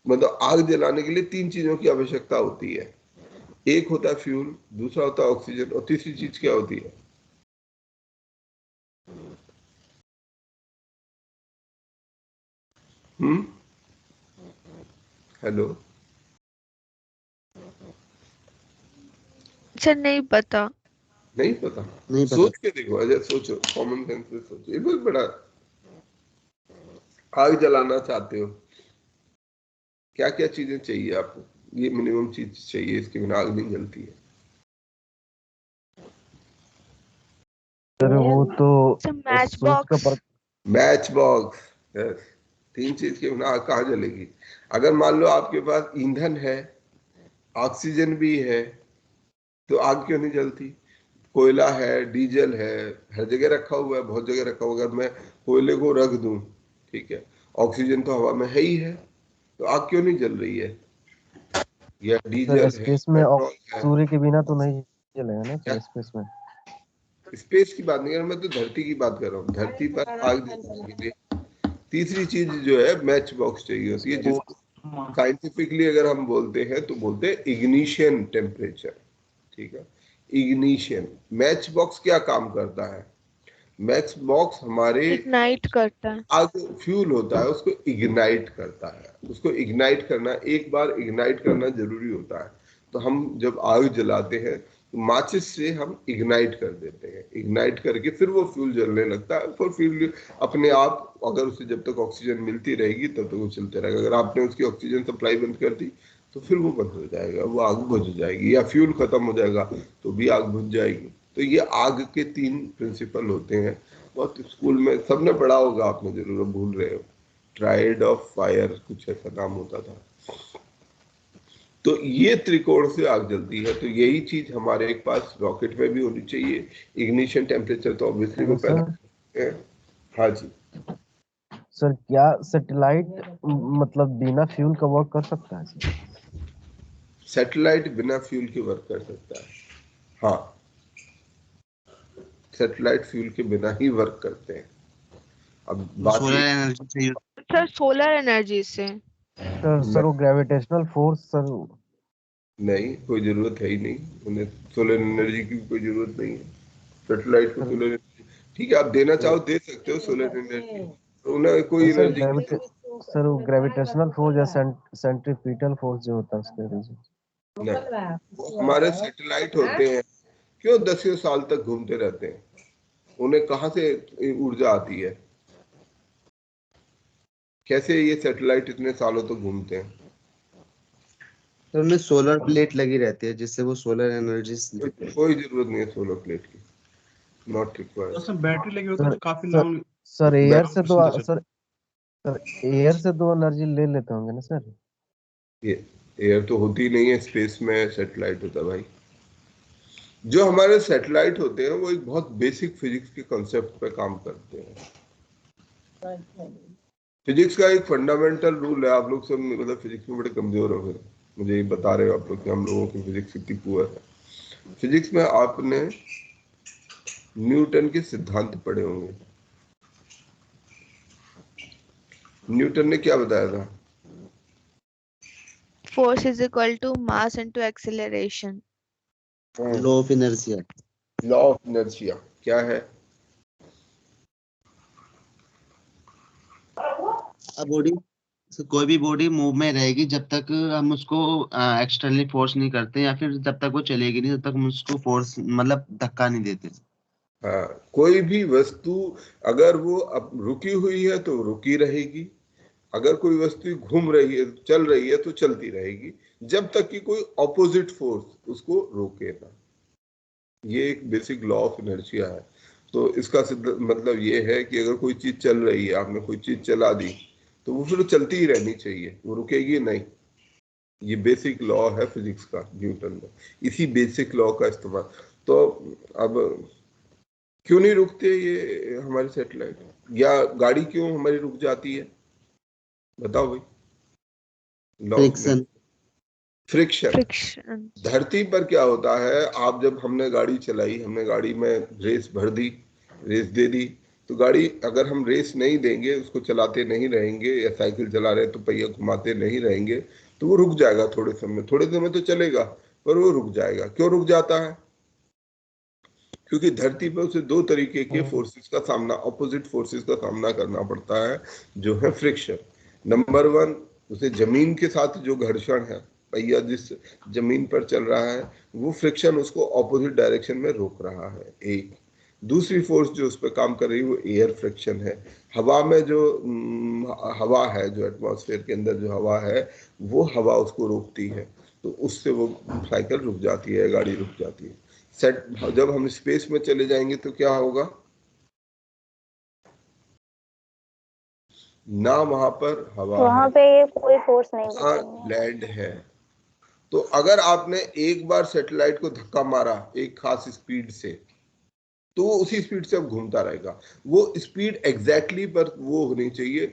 A: मतलब आग जलाने के लिए 3 चीजों की आवश्यकता होती है। एक होता है फ्यूल, दूसरा होता है ऑक्सीजन, और तीसरी चीज क्या होती है? हम्म, हेलो?
C: सर नहीं पता।
A: नहीं पता?
F: नहीं पता।
A: सोच के देखो, अजय सोचो, कॉमन सेंस से सोचो। ये बहुत बड़ा, आग जलाना चाहते हो, क्या क्या चीजें चाहिए आपको? ये मिनिमम चीज चाहिए, इसके बिना आग नहीं जलती है।
B: सर वो तो
C: सर मैच
B: स्विच का
C: बॉक्स।
A: Match box. 3 चीज के बिना आग कहाँ जलेगी? अगर मान लो आपके पास ईंधन है, ऑक्सीजन भी है, तो आग क्यों नहीं जलती? कोयला है, डीजल है, हर जगह रखा हुआ है, बहुत जगह रखा हुआ है। अगर मैं कोयले को रख दूं, ठीक है, ऑक्सीजन तो हवा में है ही है, तो आग क्यों नहीं जल रही है? या
B: सर
A: डीजल है,
B: स्पेस में
A: पेट्रोल है।
B: सूर्य के बिना तो नहीं जलेगा ना
A: क्या
B: सर स्पेस में।
A: स्पेस की बात नहीं कर रहा मैं, तो धरती की बात कर रहा हूँ। धरती पर आग जलाने के लिए तीसरी चीज जो है मैच बॉक्स चाहिए होती है, जिसको साइंटिफिकली अगर हम बोलते हैं तो बोलते हैं इग्निशन टेम्परेचर। ठीक है, इग्निशन। मैच बॉक्स क्या काम करता है? मैच बॉक्स हमारे
C: इग्नाइट करता है।
A: आग फ्यूल होता है, उसको इग्नाइट करता है। उसको इग्नाइट करना, एक बार इग्नाइट करना जरूरी होता है। तो हम जब आग जलाते हैं तो माचिस से हम इग्नाइट कर देते हैं, इग्नाइट करके फिर वो फ्यूल जलने लगता है। फिर फ्यूल अपने आप, अगर उसे जब तक ऑक्सीजन मिलती रहेगी तब तक वो चलते रहेगा। अगर आपने उसकी ऑक्सीजन सप्लाई बंद कर दी तो फिर वो बंद हो जाएगा, वो आग बुझ जाएगी, या फ्यूल खत्म हो जाएगा तो भी आग बुझ जाएगी। तो ये आग के 3 प्रिंसिपल होते हैं। बहुत स्कूल में सबने पढ़ा होगा, आपने जरूर भूल रहे हो। ट्रायड ऑफ फायर कुछ ऐसा नाम होता था। तो ये त्रिकोण से आग जलती है। तो यही चीज हमारे पास रॉकेट में भी होनी चाहिए। इग्निशन टेम्परेचर तो ऑब्वियसली वो पैदा करते हैं। हाँ जी।
B: सर क्या सैटेलाइट मतलब बिना फ्यूल का वर्क कर सकता है सर?
A: सैटेलाइट बिना फ्यूल के वर्क कर सकता है। हाँ, सैटेलाइट फ्यूल के बिना ही वर्क करते हैं। अब बात
F: सोलर
A: ये
F: एनर्जी से
C: सर सोलर एनर्जी से।
B: सर वो ग्रेविटेशनल फोर्स सर।
A: नहीं, कोई जरूरत है ही नहीं, उन्हें सोलर एनर्जी की कोई जरूरत नहीं है। सैटेलाइट को सोलर एनर्जी, ठीक है, आप देना चाहो दे सकते हो सोलर एनर्जी, तो उन्हें कोई
B: सर
A: एनर्जी की
B: सर वो ग्रेविटेशनल फोर्स या सेंट्रीपिटल फोर्स जो होता है उसके वजह से।
A: नहीं। वो हमारे सैटेलाइट होते हैं, क्यों दसियों साल तक घूमते रहते हैं, उन्हें कहाँ से ऊर्जा आती है? कैसे ये सैटेलाइट इतने सालों तक घूमते हैं?
F: तो उनमें सोलर प्लेट लगी रहती है जिससे वो सोलर एनर्जी
A: कोई जरूरत नहीं है सोलर प्लेट की, नॉट रिक्वायर्ड।
G: सर बैटरी लगी होती है
B: सर
G: तो काफी
B: सर
G: लॉन्ग
B: सर एयर से तो
G: लॉन्ग
B: सर सर एयर से तो एनर्जी ले लेते होंगे ना सर।
A: ये एयर तो होती नहीं है, स्पेस में सैटेलाइट होता है भाई। जो हमारे सैटेलाइट होते हैं वो एक बहुत बेसिक फिजिक्स के कॉन्सेप्ट पे काम करते हैं। फिजिक्स का एक फंडामेंटल रूल है, आप लोग सब मतलब फिजिक्स में बड़े कमजोर हो गए, मुझे ये बता रहे हो आप लोग कि हम लोगों की फिजिक्स कितनी पुअर है। फिजिक्स में आपने न्यूटन के सिद्धांत पढ़े होंगे। न्यूटन ने क्या बताया था?
C: Force is equal to mass into acceleration.
F: Law of inertia.
A: Law of inertia क्या है?
F: बॉडी, कोई भी बॉडी मूव में रहेगी जब तक हम उसको एक्सटर्नली फोर्स नहीं करते, या फिर जब तक वो चलेगी नहीं जब तक हम उसको फोर्स मतलब धक्का नहीं देते।
A: हाँ, कोई भी वस्तु अगर वो अब रुकी हुई है तो रुकी रहेगी, अगर कोई वस्तु घूम रही है, चल रही है तो चलती रहेगी, जब तक कि कोई ऑपोजिट फोर्स उसको रोके ना। ये एक बेसिक लॉ ऑफ इनर्शिया है। तो इसका मतलब ये है कि अगर कोई चीज चल रही है, आपने कोई चीज चला दी, तो वो फिर चलती ही रहनी चाहिए, वो रुकेगी नहीं। ये बेसिक लॉ है फिजिक्स का, न्यूटन ने इसी बेसिक लॉ का इस्तेमाल। तो अब क्यों नहीं रुकते ये हमारे सैटेलाइट, या गाड़ी क्यों हमारी रुक जाती है? बताओ भाई।
F: फ्रिक्शन।
A: फ्रिक्शन।
C: फ्रिक्शन।
A: धरती पर क्या होता है, आप जब हमने गाड़ी चलाई, हमने गाड़ी में रेस भर दी, रेस दे दी, तो गाड़ी अगर हम रेस नहीं देंगे, उसको चलाते नहीं रहेंगे, या साइकिल चला रहे तो पहिया घुमाते नहीं रहेंगे, तो वो रुक जाएगा थोड़े समय तो चलेगा, पर वो रुक जाएगा। क्यों रुक जाता है? क्योंकि धरती पर उसे दो तरीके के फोर्सेस का सामना, ऑपोजिट फोर्सेस का सामना करना पड़ता है, जो है फ्रिक्शन। नंबर वन, उसे जमीन के साथ जो घर्षण है, पहिया जिस जमीन पर चल रहा है, वो फ्रिक्शन उसको ऑपोजिट डायरेक्शन में रोक रहा है, एक। दूसरी फोर्स जो उस पर काम कर रही है वो एयर फ्रिक्शन है। हवा में जो हवा है, जो एटमॉस्फेयर के अंदर जो हवा है, वो हवा उसको रोकती है, तो उससे वो साइकिल रुक जाती है, गाड़ी रुक जाती है। सेट जब हम स्पेस में चले जाएंगे तो क्या होगा? ना वहां पर हवा
H: वहां
A: है,
H: पे कोई फोर्स नहीं
A: ना
H: बचेगी।
A: लैंड है। तो अगर आपने एक बार सैटेलाइट को धक्का मारा एक खास स्पीड से, तो वो उसी स्पीड से अब घूमता रहेगा। वो स्पीड एग्जैक्टली पर वो होनी चाहिए,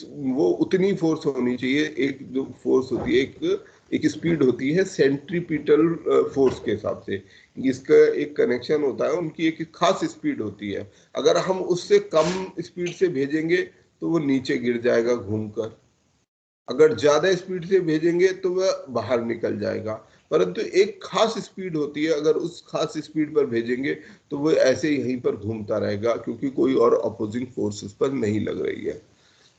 A: वो उतनी फोर्स होनी चाहिए। एक जो फोर्स होती है, एक स्पीड होती है सेंट्रीपिटल फोर्स के हिसाब से, इसका एक कनेक्शन होता है, उनकी एक खास स्पीड होती है। अगर हम उससे कम स्पीड से भेजेंगे तो वो नीचे गिर जाएगा घूमकर, अगर ज्यादा स्पीड से भेजेंगे तो वह बाहर निकल जाएगा। परंतु एक खास स्पीड होती है, अगर उस खास स्पीड पर भेजेंगे तो वो ऐसे ही यहीं पर घूमता रहेगा, क्योंकि कोई और अपोजिंग फोर्स उस पर नहीं लग रही है।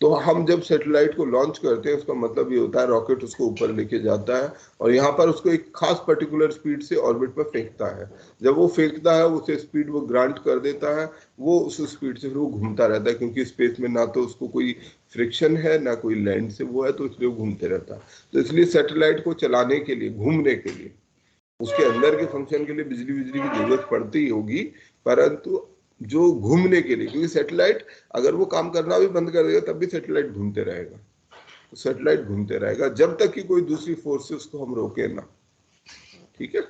A: तो हम जब सैटेलाइट को लॉन्च करते हैं, उसका मतलब ये होता है रॉकेट उसको ऊपर लेके जाता है, और यहाँ पर उसको एक खास पर्टिकुलर स्पीड से ऑर्बिट पर फेंकता है। जब वो फेंकता है, उसे स्पीड वो ग्रांट कर देता है, वो उस स्पीड से वो घूमता रहता है, क्योंकि स्पेस में ना तो उसको कोई फ्रिक्शन है ना कोई लैंड से वो है, तो इसलिए वो घूमते रहता है। तो इसलिए सैटेलाइट को चलाने के लिए, घूमने के लिए, उसके अंदर के फंक्शन के लिए बिजली की जरूरत पड़ती ही होगी, परंतु जो घूमने के लिए, क्योंकि सैटेलाइट अगर वो काम करना भी बंद कर देगा तब भी सैटेलाइट घूमते रहेगा। तो सैटेलाइट घूमते रहेगा जब तक कि कोई दूसरी फोर्स से उसको हम रोके ना। ठीक है,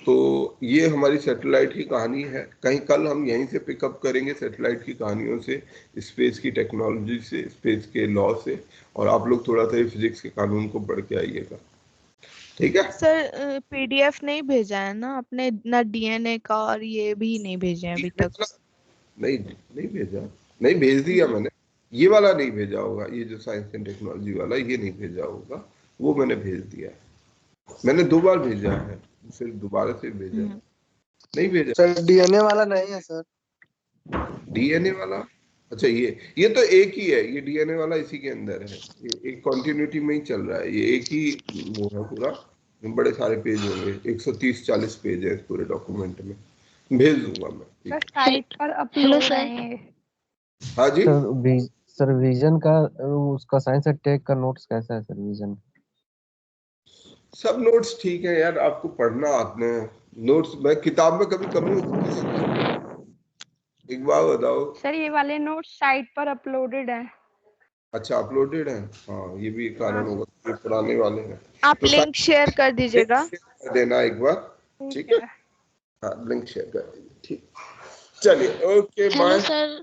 A: तो ये हमारी सैटेलाइट की कहानी है। कहीं कल हम यहीं से पिकअप करेंगे सैटेलाइट की कहानियों से, स्पेस की टेक्नोलॉजी से, स्पेस के लॉ से, और आप लोग थोड़ा सा फिजिक्स के कानून को पढ़ के आइएगा। ठीक है
C: सर पीडीएफ नहीं भेजा है ना आपने, ना डीएनए का, और ये भी नहीं भेजे हैं अभी तक।
A: नहीं नहीं भेजा, नहीं भेज दिया मैंने। ये वाला नहीं भेजा होगा, ये जो साइंस एंड टेक्नोलॉजी वाला ये नहीं भेजा होगा, वो मैंने भेज दिया है। मैंने 2 बार भेजा है, फिर दोबारा से भेजा है। नहीं भेजा
G: सर डीएनए वाला नहीं है सर।
A: डीएनए वाला, अच्छा ये तो एक ही है, ये डीएनए वाला इसी के अंदर है, ये एक कंटिन्यूटी में ही चल रहा है, ये एक ही वो है पूरा। बड़े सारे पेज होंगे, 130-40 पेज है इस पूरे डॉक्यूमेंट में, भेज दूंगा मैं।
H: साइट पर अपलोड है।
A: हाँ जी
B: सर विजन का उसका साइंस एंड टेक का नोट्स कैसा है सर विजन?
A: सब नोट्स ठीक है यार, आपको पढ़ना आते हैं नोट्स। मैं किताब में कभी कमी एक बार बताओ
H: सर ये वाले नोट्स साइट पर अपलोडेड है।
A: अच्छा अपलोडेड है, हाँ ये भी कारण होगा, ये पुराने वाले हैं।
C: आप
A: तो
C: लिंक शेयर कर दीजिएगा,
A: कर देना एक बार, ठीक है? हाँ लिंक शेयर कर दीजिए, ठीक। चलिए ओके बाय
I: सर।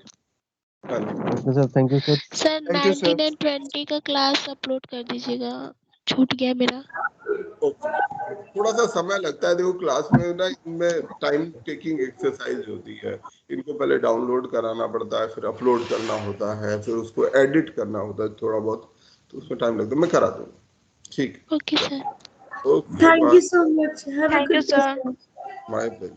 A: हाँ जी
B: okay sir, thank you sir.
I: Sir 19 and 20 का क्लास अपलोड कर दीजिएगा, छूट गया मेरा।
A: थोड़ा सा समय लगता है, देखो क्लास में ना इनमें टाइम टेकिंग एक्सरसाइज होती है, इनको पहले डाउनलोड कराना पड़ता है, फिर अपलोड करना होता है, फिर उसको एडिट करना होता है थोड़ा बहुत, तो उसमें टाइम लगता है। मैं करा दूंगा, ठीक।
I: Okay sir.
A: Okay
J: thank you so much, have a
C: thank you
J: good day
C: sir.
A: My pleasure.